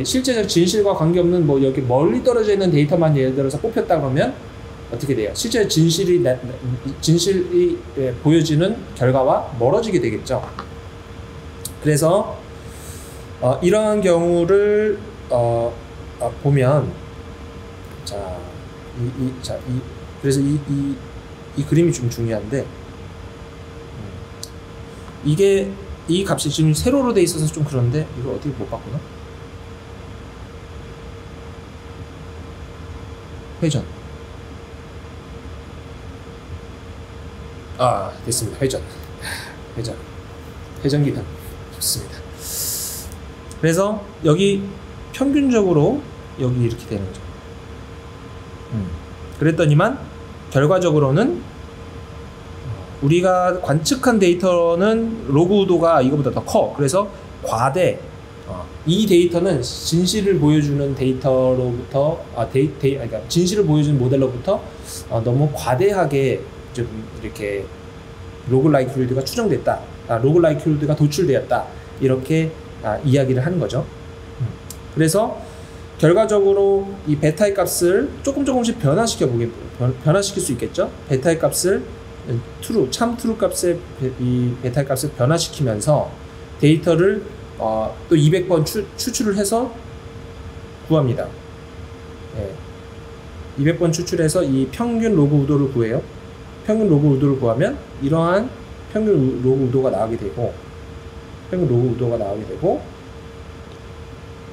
실제적 진실과 관계없는 여기 멀리 떨어져 있는 데이터만 예를 들어서 뽑혔다 그러면 어떻게 돼요? 실제 진실이 보여지는 결과와 멀어지게 되겠죠. 그래서 이러한 경우를 보면, 그래서 이 그림이 좀 중요한데, 이 값이 지금 세로로 돼 있어서 좀 그런데 이걸 어떻게 못 봤구나. 회전. 됐습니다. 회전 기판. 좋습니다. 그래서 여기 평균적으로 여기 이렇게 되는 거죠. 그랬더니만 결과적으로는 우리가 관측한 데이터는 로그 우도가 이거보다 더 커. 그래서 이 데이터는 진실을 보여주는 데이터로부터 그러니까 진실을 보여주는 모델로부터 너무 과대하게 좀 이렇게 로그 라이클리후드가 추정됐다. 로그 라이클리후드가 도출되었다. 이렇게 이야기를 하는 거죠. 그래서 결과적으로 이 베타의 값을 조금씩 변화시킬 수 있겠죠. 베타의 값을 참 트루 값의 이 베타의 값을 변화시키면서 데이터를 또 200번 추출을 해서 구합니다. 200번 추출해서 이 평균 로그 우도를 구해요. 평균 로그 우도를 구하면 이러한 평균 로그 우도가 나오게 되고, 평균 로그 우도가 나오게 되고,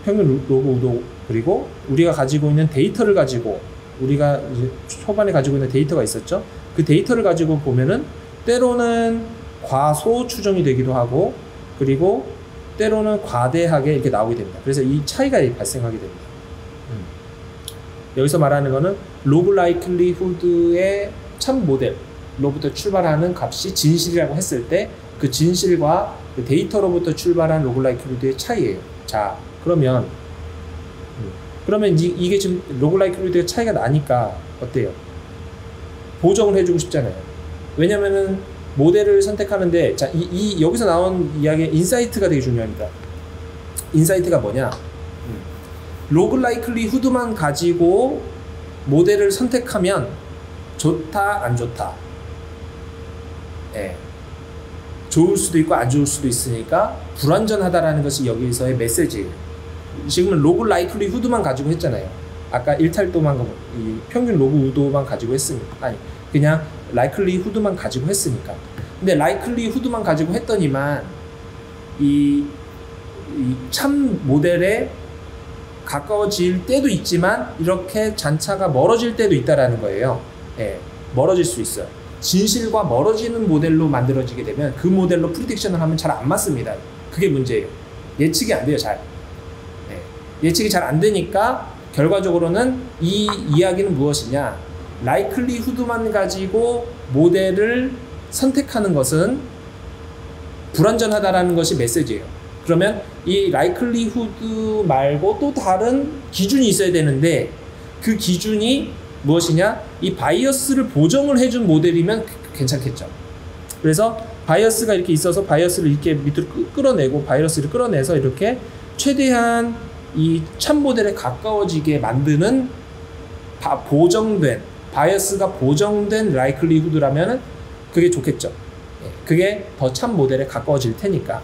평균 로그 우도, 그리고 우리가 가지고 있는 데이터를 가지고, 우리가 이제 초반에 가지고 있는 데이터가 있었죠. 그 데이터를 가지고 보면은 때로는 과소 추정이 되기도 하고, 그리고 때로는 과대하게 이렇게 나오게 됩니다. 그래서 이 차이가 발생하게 됩니다. 여기서 말하는 거는 로그 라이클리후드의 참 모델로부터 출발하는 값이 진실이라고 했을 때 그 진실과 그 데이터로부터 출발한 로그 라이클리후드의 차이예요. 자, 그러면 이게 지금 로그 라이클리후드의 차이가 나니까 어때요? 보정을 해주고 싶잖아요. 왜냐면은 모델을 선택하는데, 자, 여기서 나온 이야기의 인사이트가 되게 중요합니다. 인사이트가 뭐냐? 로그 라이클리후드만 가지고 모델을 선택하면 좋다, 안 좋다. 예. 좋을 수도 있고 안 좋을 수도 있으니까 불완전하다라는 것이 여기서의 메시지예요. 지금은 로그 라이클리후드만 가지고 했잖아요. 아까 일탈도만, 이 평균 로그 우도만 가지고 했으니까. 아니, 그냥 라이클리후드만 가지고 했으니까. 근데 라이클리후드만 가지고 했더니만 이 참 모델에 가까워질 때도 있지만 이렇게 잔차가 멀어질 때도 있다라는 거예요. 예, 멀어질 수 있어요. 진실과 멀어지는 모델로 만들어지게 되면 그 모델로 프리딕션을 하면 잘 안 맞습니다. 그게 문제예요. 예측이 안 돼요, 잘. 예, 예측이 잘 안 되니까 결과적으로는 이 이야기는 무엇이냐? 라이클리후드만 가지고 모델을 선택하는 것은 불완전하다라는 것이 메시지예요. 그러면 이 라이클리후드 말고 또 다른 기준이 있어야 되는데, 그 기준이 무엇이냐? 이 바이어스를 보정을 해준 모델이면 괜찮겠죠. 그래서 바이어스가 이렇게 있어서 바이어스를 이렇게 밑으로 끌어내고, 바이어스를 끌어내서 이렇게 최대한 이 참 모델에 가까워지게 만드는 보정된, 바이어스가 보정된 라이클리후드라면 그게 좋겠죠. 그게 더 참 모델에 가까워질 테니까.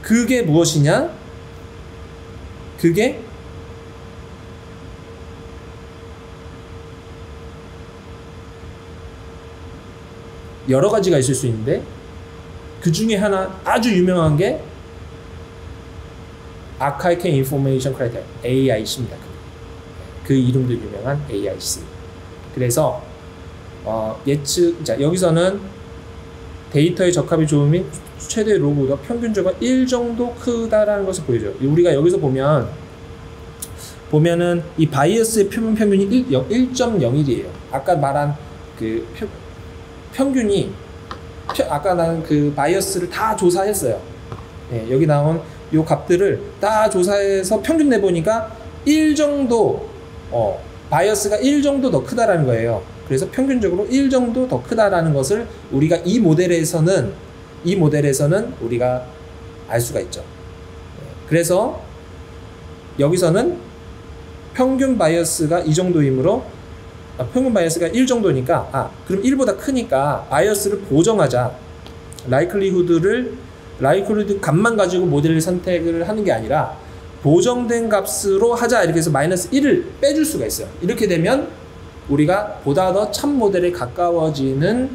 그게 무엇이냐? 그게 여러 가지가 있을 수 있는데, 그 중에 하나 아주 유명한 게 Archaic Information Criteria, AIC입니다. 그 이름도 유명한 AIC. 그래서 예측, 자, 여기서는 데이터의 적합이 좋음이 최대 로그 우도가 평균적으로 1 정도 크다라는 것을 보여줘요. 우리가 여기서 보면은 이 바이어스의 표본 평균이 1.01이에요. 아까 말한 그 평균이, 아까 나온 그 바이어스를 다 조사했어요. 예, 여기 나온 요 값들을 다 조사해서 평균 내보니까 1 정도, 바이어스가 1 정도 더 크다라는 거예요. 그래서 평균적으로 1 정도 더 크다라는 것을 우리가 이 모델에서는 우리가 알 수가 있죠. 그래서 여기서는 평균 바이어스가 이 정도이므로, 평균 바이어스가 1 정도니까, 그럼 1보다 크니까 바이어스를 보정하자. 라이클리후드 값만 가지고 모델을 선택을 하는 게 아니라 보정된 값으로 하자. 이렇게 해서 마이너스 1을 빼줄 수가 있어요. 이렇게 되면 우리가 보다 더 참 모델에 가까워지는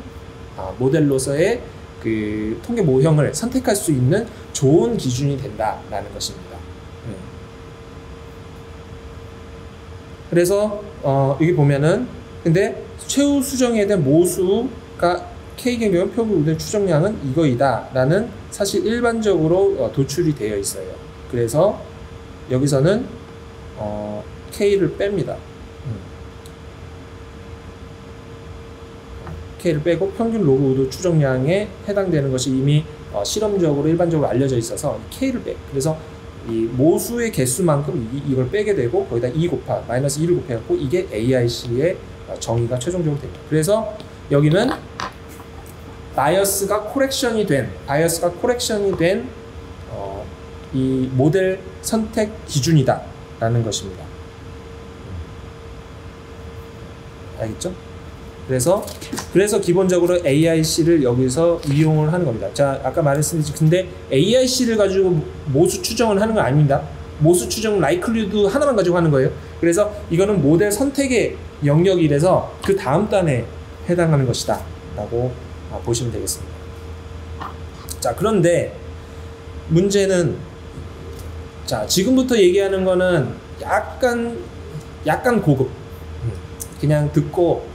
모델로서의 그 통계 모형을 선택할 수 있는 좋은 기준이 된다라는 것입니다. 그래서 여기 보면은, 근데 최후 수정에 대한 모수가 K의 경우 평균 우대 추정량은 이거이다 라는 사실 일반적으로 도출이 되어 있어요. 그래서 여기서는 K를 뺍니다. K를 빼고 평균 로그 우도 추정량에 해당되는 것이 이미 실험적으로 일반적으로 알려져 있어서 K를 빼. 그래서 이 모수의 개수만큼 이걸 빼게 되고 거기다 마이너스 2를 곱해갖고 이게 AIC의 정의가 최종적으로 됩니다. 그래서 여기는 바이어스가 코렉션이 된 이 모델 선택 기준이다 라는 것입니다. 알겠죠? 그래서 기본적으로 AIC를 여기서 이용을 하는 겁니다. 자, 아까 말했듯이 근데 AIC를 가지고 모수 추정을 하는 건 아닙니다. 모수 추정 라이클리후드 하나만 가지고 하는 거예요. 그래서 이거는 모델 선택의 영역이라서 그 다음 단에 해당하는 것이다 라고 보시면 되겠습니다. 자, 그런데 문제는, 자, 지금부터 얘기하는 거는 약간 고급, 그냥 듣고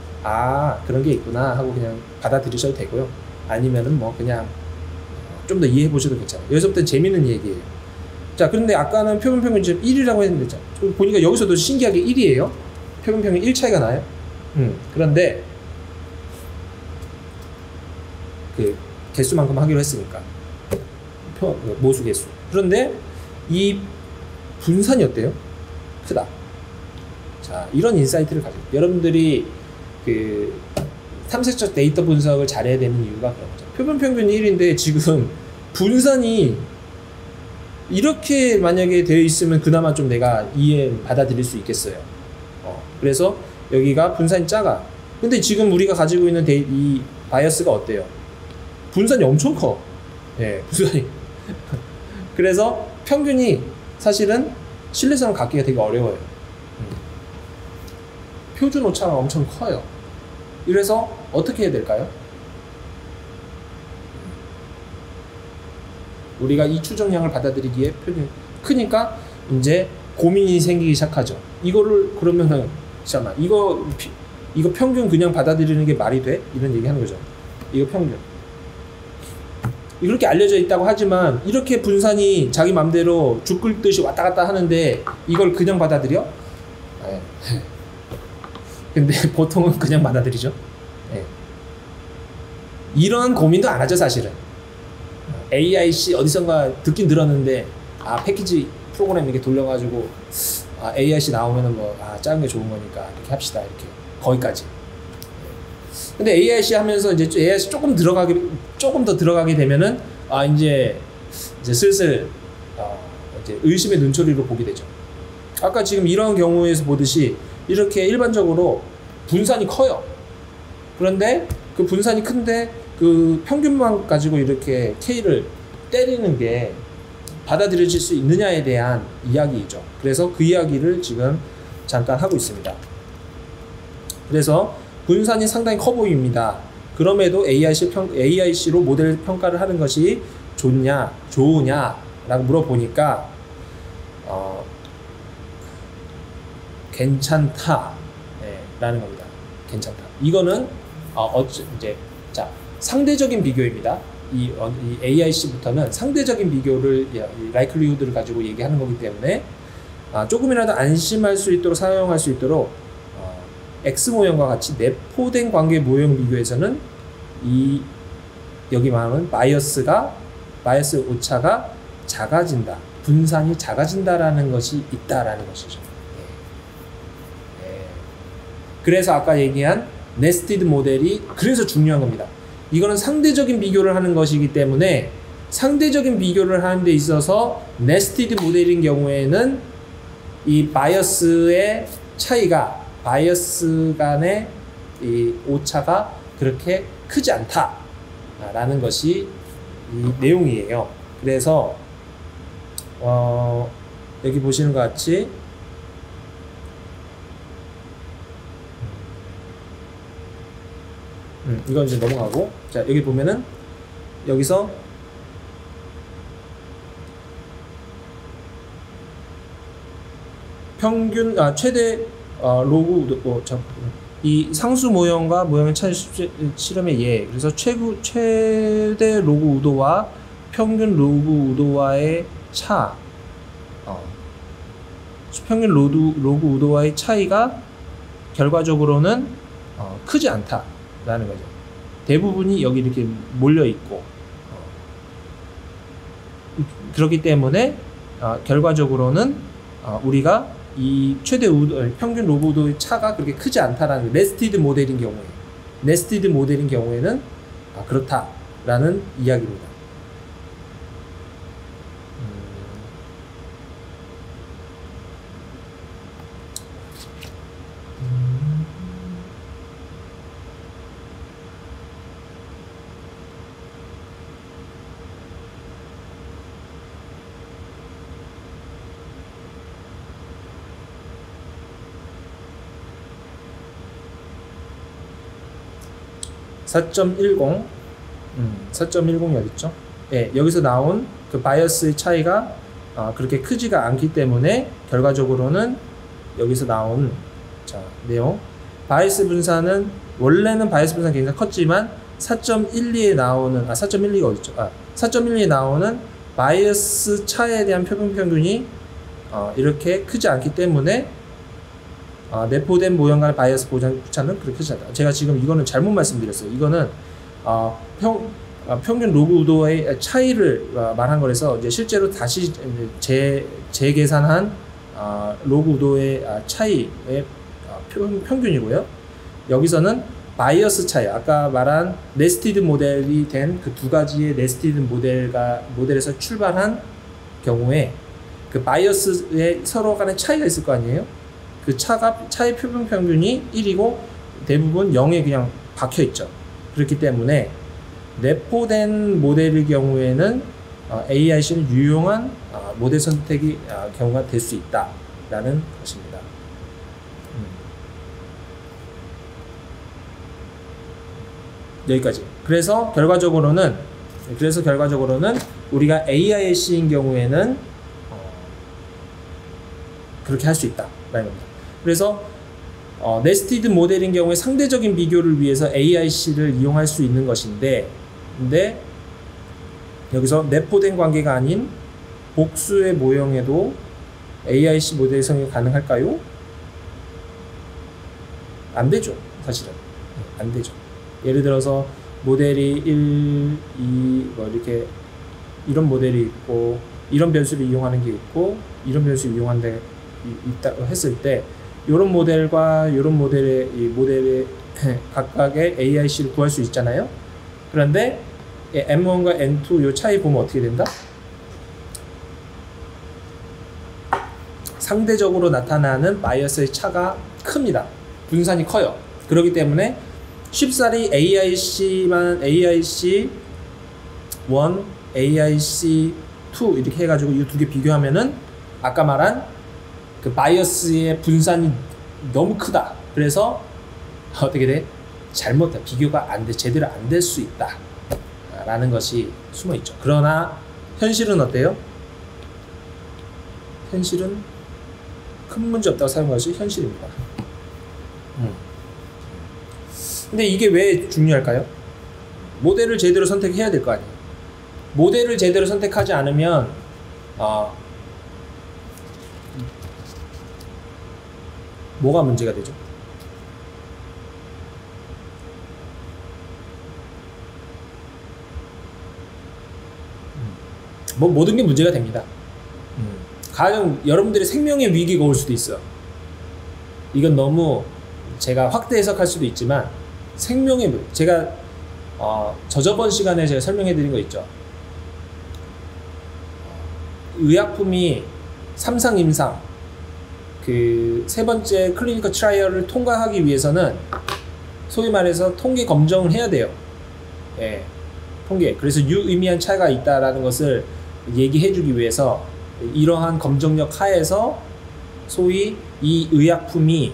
그런 게 있구나 하고 그냥 받아들이셔도 되고요. 아니면은 뭐 그냥 좀 더 이해해 보셔도 괜찮아요. 여기서부터 재밌는 얘기예요. 자, 그런데 아까는 표본평균 지금 1이라고 했는데, 자, 보니까 여기서도 신기하게 1이에요. 표본평균 1 차이가 나요. 그런데 그 개수만큼 하기로 했으니까 모수 개수. 그런데 이 분산이 어때요? 크다. 자, 이런 인사이트를 가지고 여러분들이 그 탐색적 데이터 분석을 잘해야 되는 이유가 그런 거죠. 표본평균이 1인데 지금 분산이 이렇게 만약에 되어 있으면 그나마 좀 내가 받아들일 수 있겠어요. 그래서 여기가 분산이 작아. 근데 지금 우리가 가지고 있는 이 바이어스가 어때요? 분산이 엄청 커. 예, 분산이. 그래서 평균이 사실은 신뢰성을 갖기가 되게 어려워요. 표준 오차가 엄청 커요. 이래서 어떻게 해야 될까요? 우리가 이 추정량을 받아들이기에 표준이 크니까 이제 고민이 생기기 시작하죠. 이거를 그러면은 잠깐만, 이거 평균 그냥 받아들이는 게 말이 돼? 이런 얘기 하는 거죠. 이거 평균. 이렇게 알려져 있다고 하지만 이렇게 분산이 자기 맘대로 죽 끓듯이 왔다 갔다 하는데 이걸 그냥 받아들여? 네. 근데 보통은 그냥 받아들이죠. 네. 이런 고민도 안 하죠, 사실은. AIC 어디선가 듣긴 들었는데 패키지 프로그램 이렇게 돌려가지고 AIC 나오면은 뭐 작은 게 좋은 거니까 이렇게 합시다, 이렇게 거기까지. 근데 AIC 하면서 이제 AIC 조금 더 들어가게 되면은 이제 슬슬 이제 의심의 눈초리로 보게 되죠. 아까 지금 이런 경우에서 보듯이 이렇게 일반적으로 분산이 커요. 그런데 그 분산이 큰데 그 평균만 가지고 이렇게 K를 때리는 게 받아들여질 수 있느냐에 대한 이야기이죠. 그래서 그 이야기를 지금 잠깐 하고 있습니다. 그래서 분산이 상당히 커 보입니다. 그럼에도 AIC로 모델 평가를 하는 것이 좋냐 라고 물어보니까 괜찮다 라는 겁니다. 괜찮다. 이거는 이제 상대적인 비교입니다. 이 AIC부터는 상대적인 비교를 라이클리후드를 가지고 얘기하는 거기 때문에 조금이라도 안심할 수 있도록 사용할 수 있도록 X 모형과 같이 내포된 관계 모형 비교에서는 여기 말하는 바이어스 오차가 작아진다, 분산이 작아진다라는 것이 있다라는 것이죠. 그래서 아까 얘기한 네스티드 모델이 그래서 중요한 겁니다. 이거는 상대적인 비교를 하는 것이기 때문에 상대적인 비교를 하는 데 있어서 네스티드 모델인 경우에는 이 바이어스의 차이가, 바이어스 간의 이 오차가 그렇게 크지 않다라는 것이 이 내용이에요. 그래서 여기 보시는 것 같이 이건 이제 넘어가고, 자, 여기 보면은 여기서 평균 최대 로그 이 상수 모형과 모형의 차이 실험의 예. 그래서 최대 로그 우도와 평균 로그 우도와의 평균 로그 우도와의 차이가 결과적으로는 크지 않다라는 거죠. 대부분이 여기 이렇게 몰려 있고 그렇기 때문에 결과적으로는 우리가 이 최대 평균 로그 우도의 차가 그렇게 크지 않다라는 네스티드 모델인 경우에는 그렇다라는 이야기입니다. 4.10 4.10이 어딨죠? 예, 여기서 나온 그 바이어스의 차이가 그렇게 크지가 않기 때문에 결과적으로는 여기서 나온 자 내용 바이어스 분산은 원래는 바이어스 분산 굉장히 컸지만 4.12에 나오는 4.12가 어딨죠? 4.12에 나오는 바이어스 차에 대한 표본평균이 이렇게 크지 않기 때문에 내포된 모형 간의 바이어스 부차는 그렇게 크지 않다. 제가 지금 이거는 잘못 말씀드렸어요. 이거는 평균 로그 우도의 차이를 말한 거라서 이제 실제로 다시 재계산한 로그 우도의 차이의 평균이고요. 여기서는 바이어스 차이, 아까 말한 네스티드 모델이 된 그 두 가지의 네스티드 모델에서 출발한 경우에 그 바이어스에 서로 간의 차이가 있을 거 아니에요? 그 차의 표본 평균이 1이고 대부분 0에 그냥 박혀 있죠. 그렇기 때문에 내포된 모델의 경우에는 AIC는 유용한 모델 선택이 경우가 될 수 있다라는 것입니다. 여기까지. 그래서 결과적으로는 우리가 AIC인 경우에는 그렇게 할 수 있다라는 겁니다. 그래서 네스티드 모델인 경우에 상대적인 비교를 위해서 AIC를 이용할 수 있는 것인데, 근데 여기서 내포된 관계가 아닌 복수의 모형에도 AIC 모델 성립이 가능할까요? 안 되죠. 사실은 안 되죠. 예를 들어서 모델이 1, 2 뭐 이렇게 이런 모델이 있고 이런 변수를 이용하는 게 있고 이런 변수를 이용하는 데 있다 했을 때 이런 모델과 이런 모델의 각각의 AIC를 구할 수 있잖아요. 그런데 M1과 N2 이 차이 보면 어떻게 된다? 상대적으로 나타나는 바이어스의 차가 큽니다. 분산이 커요. 그렇기 때문에 쉽사리 AIC만 AIC1, AIC2 이렇게 해가지고 이 두 개 비교하면은 아까 말한 그 바이어스의 분산이 너무 크다. 그래서 어떻게 돼? 비교가 안 돼, 제대로 안 될 수 있다 라는 것이 숨어 있죠. 그러나 현실은 어때요? 현실은 큰 문제 없다고 사용한 것이 현실입니다. 근데 이게 왜 중요할까요? 모델을 제대로 선택해야 될 거 아니에요. 모델을 제대로 선택하지 않으면 뭐가 문제가 되죠? 모든 게 문제가 됩니다. 가령 여러분들의 생명의 위기가 올 수도 있어요. 이건 너무 제가 확대 해석할 수도 있지만 제가 저저번 시간에 제가 설명해 드린 거 있죠. 의약품이 3상 임상 그 세 번째 클리니컬 트라이얼을 통과하기 위해서는 소위 말해서 통계 검정을 해야 돼요. 예, 통계. 그래서 유의미한 차이가 있다라는 것을 얘기해 주기 위해서 이러한 검정력 하에서 소위 이 의약품이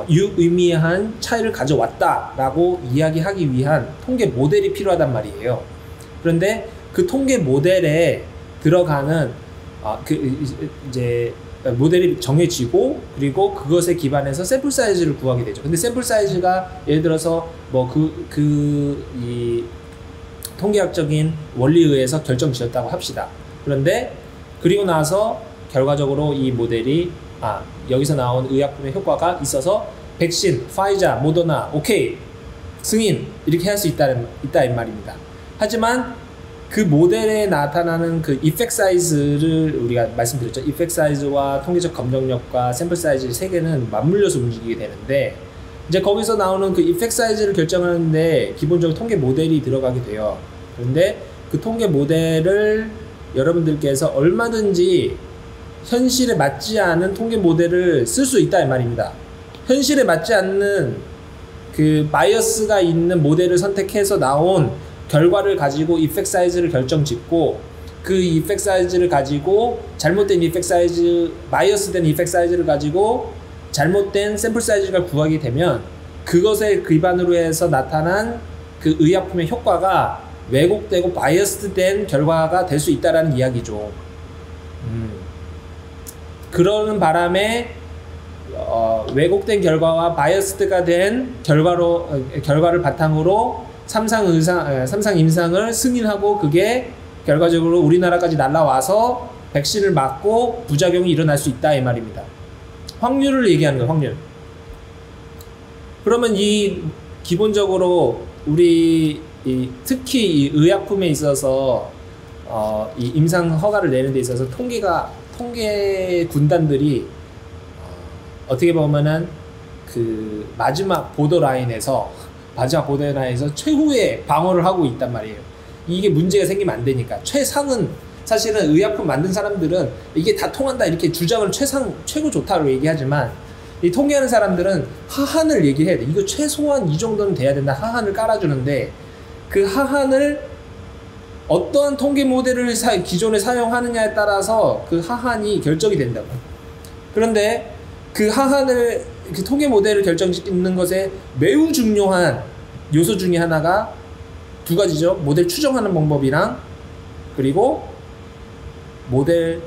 유의미한 차이를 가져왔다라고 이야기하기 위한 통계 모델이 필요하단 말이에요. 그런데 그 통계 모델에 들어가는 이제 모델이 정해지고 그리고 그것에 기반해서 샘플 사이즈를 구하게 되죠. 근데 샘플 사이즈가 예를 들어서 뭐 이 통계학적인 원리에 의해서 결정지었다고 합시다. 그런데 그리고 나서 결과적으로 이 모델이 여기서 나온 의약품의 효과가 있어서 백신, 파이자, 모더나, 오케이, 승인 이렇게 할 수 있다 이 말입니다. 하지만 그 모델에 나타나는 그 이펙트 사이즈를 우리가 말씀드렸죠. 이펙트 사이즈와 통계적 검정력과 샘플 사이즈 세 개는 맞물려서 움직이게 되는데 이제 거기서 나오는 그 이펙트 사이즈를 결정하는데 기본적으로 통계 모델이 들어가게 돼요. 그런데 그 통계 모델을 여러분들께서 얼마든지 현실에 맞지 않은 통계 모델을 쓸 수 있다 이 말입니다. 현실에 맞지 않는 그 바이어스가 있는 모델을 선택해서 나온 결과를 가지고 이펙트 사이즈를 결정짓고 그 이펙트 사이즈를 가지고 잘못된 이펙트 사이즈, 바이어스된 이펙트 사이즈를 가지고 잘못된 샘플 사이즈를 구하게 되면 그것에 기반으로 해서 나타난 그 의약품의 효과가 왜곡되고 바이어스된 결과가 될 수 있다라는 이야기죠. 그러는 바람에 왜곡된 결과와 바이어스가 된 결과를 바탕으로 삼상 임상을 승인하고 그게 결과적으로 우리나라까지 날라와서 백신을 맞고 부작용이 일어날 수 있다 이 말입니다. 확률을 얘기하는 거예요. 확률. 그러면 이 기본적으로 우리 특히 이 의약품에 있어서 이 임상 허가를 내는 데 있어서 통계 군단들이 어떻게 보면은 그 마지막 보더라인에서 최후의 방어를 하고 있단 말이에요. 이게 문제가 생기면 안 되니까. 최상은 사실은 의약품 만든 사람들은 이게 다 통한다 이렇게 주장을 최고 좋다고 얘기하지만 이 통계하는 사람들은 하한을 얘기해야 돼. 이거 최소한 이 정도는 돼야 된다. 하한을 깔아주는데 그 하한을 어떠한 통계 모델을 기존에 사용하느냐에 따라서 그 하한이 결정이 된다고. 그런데 그 하한을 그 통계 모델을 결정짓는 것에 매우 중요한 요소 중에 하나가 두 가지죠. 모델 추정하는 방법이랑 그리고 모델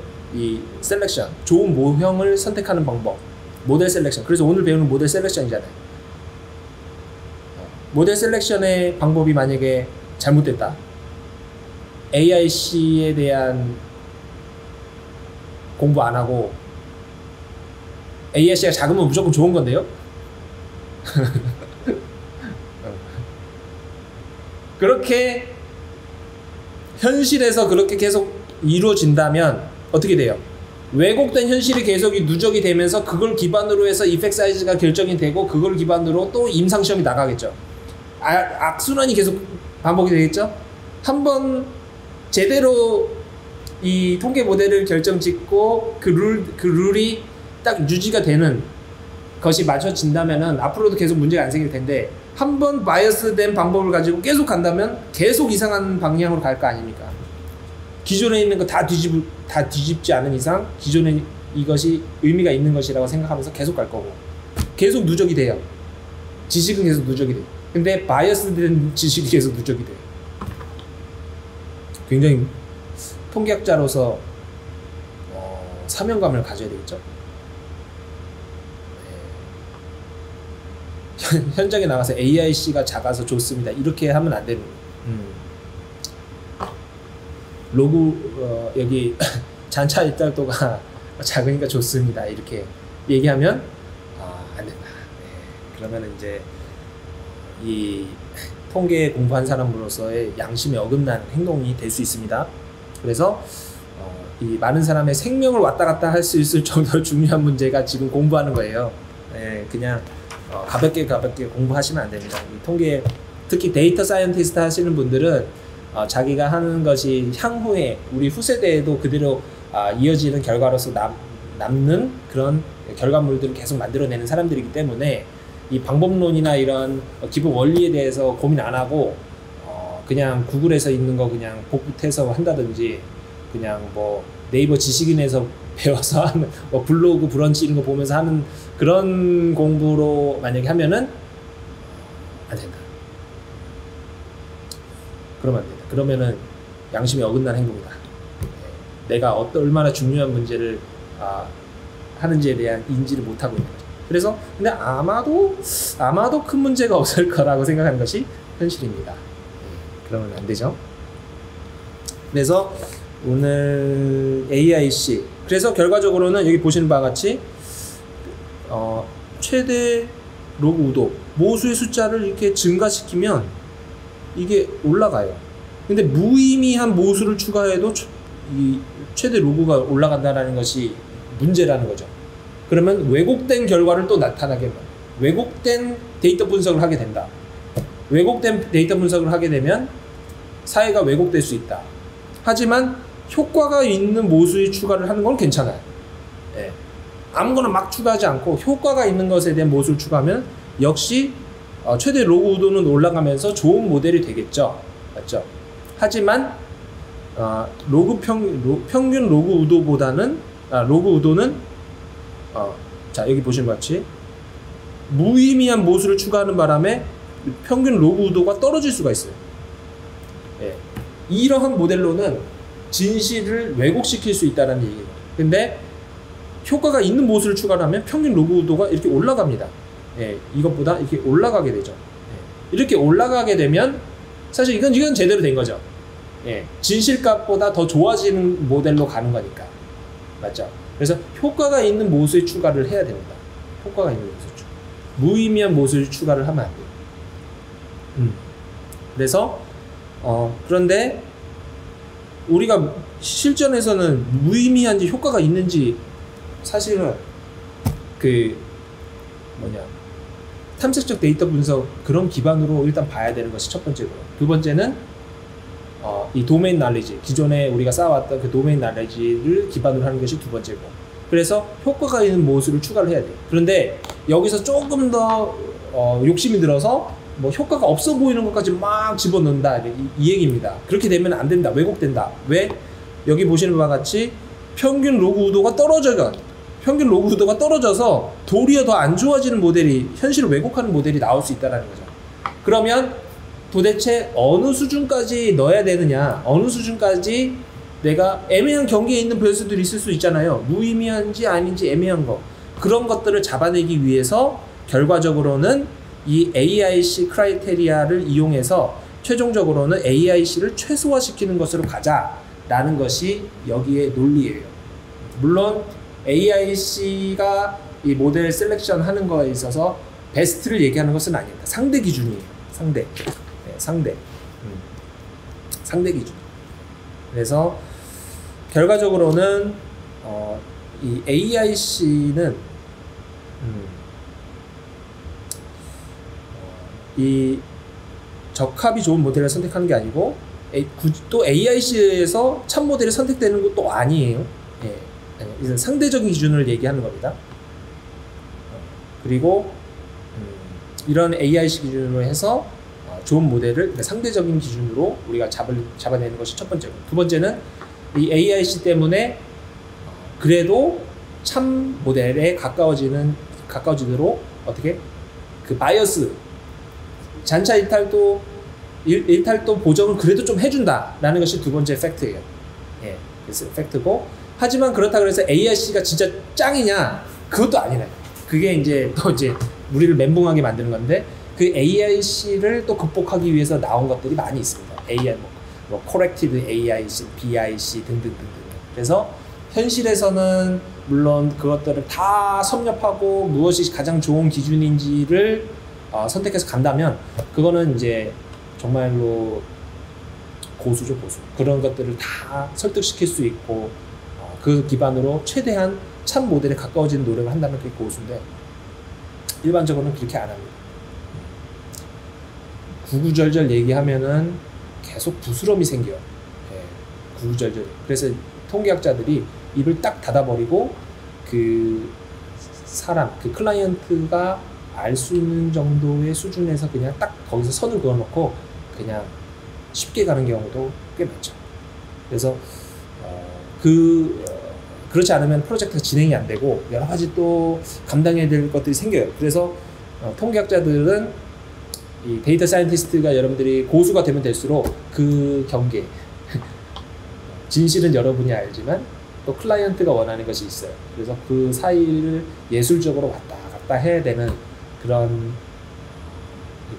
셀렉션, 좋은 모형을 선택하는 방법. 모델 셀렉션. 그래서 오늘 배우는 모델 셀렉션이잖아요. 모델 셀렉션의 방법이 만약에 잘못됐다. AIC에 대한 공부 안 하고 AIC가 작으면 무조건 좋은 건데요. 그렇게 현실에서 그렇게 계속 이루어진다면 어떻게 돼요? 왜곡된 현실이 계속 누적이 되면서 그걸 기반으로 해서 이펙트 사이즈가 결정이 되고 그걸 기반으로 또 임상시험이 나가겠죠. 악순환이 계속 반복이 되겠죠. 한번 제대로 이 통계 모델을 결정짓고 그 룰이 딱 유지가 되는 것이 맞춰진다면은 앞으로도 계속 문제가 안 생길 텐데 한번 바이어스된 방법을 가지고 계속 간다면 계속 이상한 방향으로 갈 거 아닙니까? 기존에 있는 거 다 뒤집지 않은 이상 기존에 이것이 의미가 있는 것이라고 생각하면서 계속 갈 거고 계속 누적이 돼요. 지식은 계속 누적이 돼요. 근데 바이어스된 지식이 계속 누적이 돼요. 굉장히 통계학자로서 사명감을 가져야 되겠죠. 현장에 나가서 AIC가 작아서 좋습니다. 이렇게 하면 안 되는 로그 여기 잔차 일달도가 작으니까 좋습니다. 이렇게 얘기하면 안 된다. 그러면 이제 이 통계 공부한 사람으로서의 양심에 어긋나는 행동이 될 수 있습니다. 그래서 이 많은 사람의 생명을 왔다 갔다 할 수 있을 정도로 중요한 문제가 지금 공부하는 거예요. 그냥 가볍게 공부하시면 안 됩니다. 이 통계 특히 데이터 사이언티스트 하시는 분들은 자기가 하는 것이 향후에 우리 후세대에도 그대로 이어지는 결과로서 남는 그런 결과물들을 계속 만들어내는 사람들이기 때문에 이 방법론이나 이런 기본 원리에 대해서 고민 안 하고 그냥 구글에서 있는 거 그냥 복붙해서 한다든지 그냥 뭐 네이버 지식인에서 배워서 하는 블로그 브런치 이런 거 보면서 하는 그런 공부로 만약에 하면은 안 된다. 그러면 안 된다. 그러면은 양심이 어긋난 행동이다. 내가 얼마나 중요한 문제를 하는지에 대한 인지를 못하고 있는 거죠. 그래서 근데 아마도 큰 문제가 없을 거라고 생각하는 것이 현실입니다. 그러면 안 되죠. 그래서 오늘 AIC 그래서 결과적으로는 여기 보시는 바와 같이 최대 로그 우도 모수의 숫자를 이렇게 증가시키면 이게 올라가요. 근데 무의미한 모수를 추가해도 이 최대 로그가 올라간다는 것이 문제라는 거죠. 그러면 왜곡된 결과를 또 나타나게 해요. 왜곡된 데이터 분석을 하게 된다. 왜곡된 데이터 분석을 하게 되면 사회가 왜곡될 수 있다. 하지만 효과가 있는 모수의 추가를 하는 건 괜찮아요. 아무거나 막 추가하지 않고 효과가 있는 것에 대한 모수를 추가하면 역시 최대 로그 우도는 올라가면서 좋은 모델이 되겠죠. 맞죠? 하지만 평균 로그 우도보다는 로그 우도는 자 여기 보시는 것 같이 무의미한 모수를 추가하는 바람에 평균 로그 우도가 떨어질 수가 있어요. 예. 이러한 모델로는 진실을 왜곡시킬 수 있다는 얘기예요. 근데 효과가 있는 모수를 추가하면 평균 로그 우도가 이렇게 올라갑니다. 예. 이것보다 이렇게 올라가게 되죠. 예. 이렇게 올라가게 되면 사실 이건 제대로 된 거죠. 예. 진실값보다 더 좋아지는 모델로 가는 거니까. 맞죠? 그래서 효과가 있는 모수의 추가를 해야 됩니다. 효과가 있는 모수 추가. 무의미한 모수를 추가를 하면 안 돼요. 그래서 그런데 우리가 실전에서는 무의미한지 효과가 있는지 사실은 탐색적 데이터 분석 그런 기반으로 일단 봐야 되는 것이 첫 번째고요. 두 번째는 이 도메인 날리지, 기존에 우리가 쌓아왔던 그 도메인 날리지를 기반으로 하는 것이 두 번째고, 그래서 효과가 있는 모수를 추가를 해야 돼요. 그런데 여기서 조금 더 욕심이 들어서 뭐 효과가 없어 보이는 것까지 막 집어넣는다, 이 얘기입니다. 그렇게 되면 안 된다, 왜곡된다. 왜? 여기 보시는 바와 같이 평균 로그 우도가 떨어져서 도리어 더 안 좋아지는 모델이, 현실을 왜곡하는 모델이 나올 수 있다는 거죠. 그러면 도대체 어느 수준까지 넣어야 되느냐, 어느 수준까지 내가 애매한 경계에 있는 변수들이 있을 수 있잖아요. 무의미한지 아닌지 애매한 거, 그런 것들을 잡아내기 위해서 결과적으로는 이 AIC 크라이테리아를 이용해서 최종적으로는 AIC를 최소화시키는 것으로 가자라는 것이 여기에 논리예요. 물론 AIC가 이 모델 셀렉션 하는 거에 있어서 베스트를 얘기하는 것은 아닙니다. 상대 기준이에요. 상대 기준. 그래서 결과적으로는 이 AIC는 이 적합이 좋은 모델을 선택하는 게 아니고 또 AIC에서 참 모델이 선택되는 것도 아니에요. 예. 이건 상대적인 기준을 얘기하는 겁니다. 그리고 이런 AIC 기준으로 해서 좋은 모델을 상대적인 기준으로 우리가 잡아내는 것이 첫 번째고, 두 번째는 이 AIC 때문에 그래도 참 모델에 가까워지도록 어떻게 그 바이어스, 잔차 일탈도 보정을 그래도 좀 해준다라는 것이 두 번째 팩트예요. 예, 그래서 팩트고, 하지만 그렇다고 해서 AIC가 진짜 짱이냐? 그것도 아니네. 그게 이제 또 우리를 멘붕하게 만드는 건데, 그 AIC를 또 극복하기 위해서 나온 것들이 많이 있습니다. AI, Corrected AIC, BIC 등등등등. 그래서 현실에서는 물론 그것들을 다 섭렵하고 무엇이 가장 좋은 기준인지를 선택해서 간다면, 그거는 이제 정말로 고수죠, 고수. 그런 것들을 다 설득시킬 수 있고, 그 기반으로 최대한 참 모델에 가까워지는 노력을 한다면 그게 고수인데, 일반적으로는 그렇게 안 합니다. 구구절절 얘기하면은 계속 부스럼이 생겨요. 예, 구구절절. 그래서 통계학자들이 입을 딱 닫아버리고 그 사람, 그 클라이언트가 알 수 있는 정도의 수준에서 그냥 딱 거기서 선을 그어놓고 그냥 쉽게 가는 경우도 꽤 많죠. 그래서 그렇지 않으면 프로젝트가 진행이 안 되고 여러 가지 또 감당해야 될 것들이 생겨요. 그래서 통계학자들은 이 데이터 사이언티스트가 여러분들이 고수가 되면 될수록 그 경계, 진실은 여러분이 알지만 또 클라이언트가 원하는 것이 있어요. 그래서 그 사이를 예술적으로 왔다 갔다 해야 되는 그런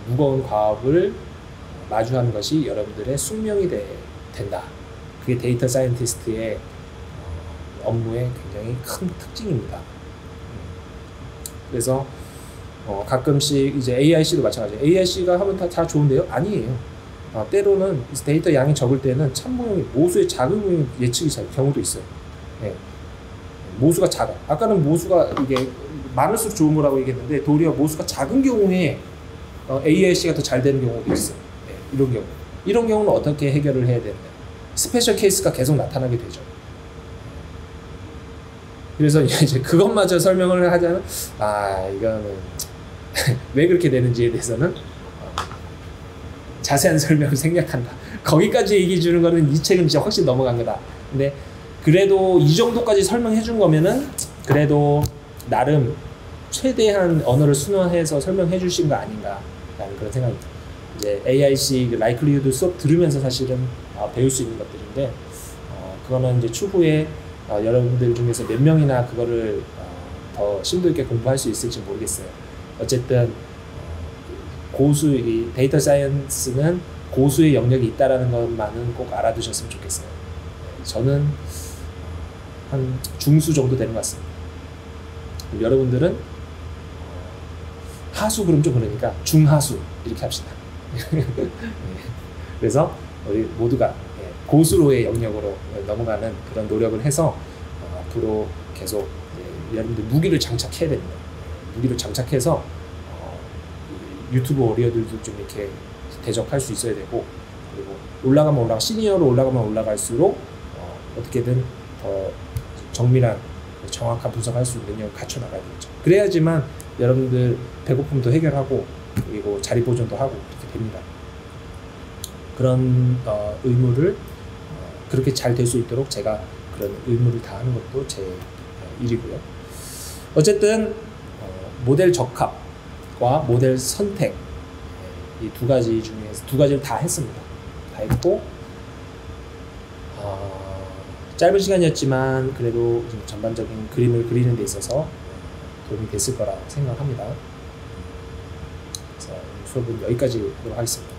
무거운 과업을 마주하는 것이 여러분들의 숙명이 된다. 그게 데이터 사이언티스트의 업무의 굉장히 큰 특징입니다. 그래서 가끔씩 이제 AIC도 마찬가지예요. AIC가 하면 다 좋은데요? 아니에요. 때로는 데이터 양이 적을 때는 참모형이 모수의 작은 모형 예측이 잘 경우도 있어요. 네. 모수가 작아. 아까는 모수가 이게 많을수록 좋은 거라고 얘기했는데, 도리어 모수가 작은 경우에 AIC가 더 잘 되는 경우도 있어요. 네. 이런 경우는 어떻게 해결을 해야 되느냐? 스페셜 케이스가 계속 나타나게 되죠. 그래서 이제 그것마저 설명을 하자면, 이거는 왜 그렇게 되는지에 대해서는 자세한 설명을 생략한다. 거기까지 얘기해 주는 거는 이 책은 진짜 확실히 넘어간 거다. 근데 그래도 이 정도까지 설명해 준 거면은 그래도 나름 최대한 언어를 순화해서 설명해 주신 거 아닌가라는 그런 생각입니다. 이제 AIC 그 라이클리후드 수업 들으면서 사실은 배울 수 있는 것들인데 그거는 이제 추후에 여러분들 중에서 몇 명이나 그거를 더 심도 있게 공부할 수 있을지 모르겠어요. 어쨌든 이 데이터 사이언스는 고수의 영역이 있다라는 것만은 꼭 알아두셨으면 좋겠어요. 저는 한 중수 정도 되는 것 같습니다. 여러분들은 하수 그럼 좀 그러니까 중하수 이렇게 합시다. 그래서 우리 모두가 고수로의 영역으로 넘어가는 그런 노력을 해서 앞으로 계속 여러분들 무기를 장착해야 됩니다. 무기를 장착해서 유튜브 워리어들도 좀 이렇게 대적할 수 있어야 되고, 그리고 시니어로 올라갈수록 어떻게든 더 정밀한 정확한 분석할 수 있는 능력을 갖춰 나가야 되겠죠. 그래야지만 여러분들 배고픔도 해결하고 그리고 자리 보존도 하고 그렇게 됩니다. 그런 의무를 그렇게 잘 될 수 있도록 제가 그런 의무를 다하는 것도 제 일이고요. 어쨌든 모델 적합과 모델 선택 이 두 가지 중에서 두 가지를 다 했습니다. 다 했고 짧은 시간이었지만 그래도 좀 전반적인 그림을 그리는 데 있어서 도움이 됐을 거라 생각합니다. 그래서 수업은 여기까지 하도록 하겠습니다.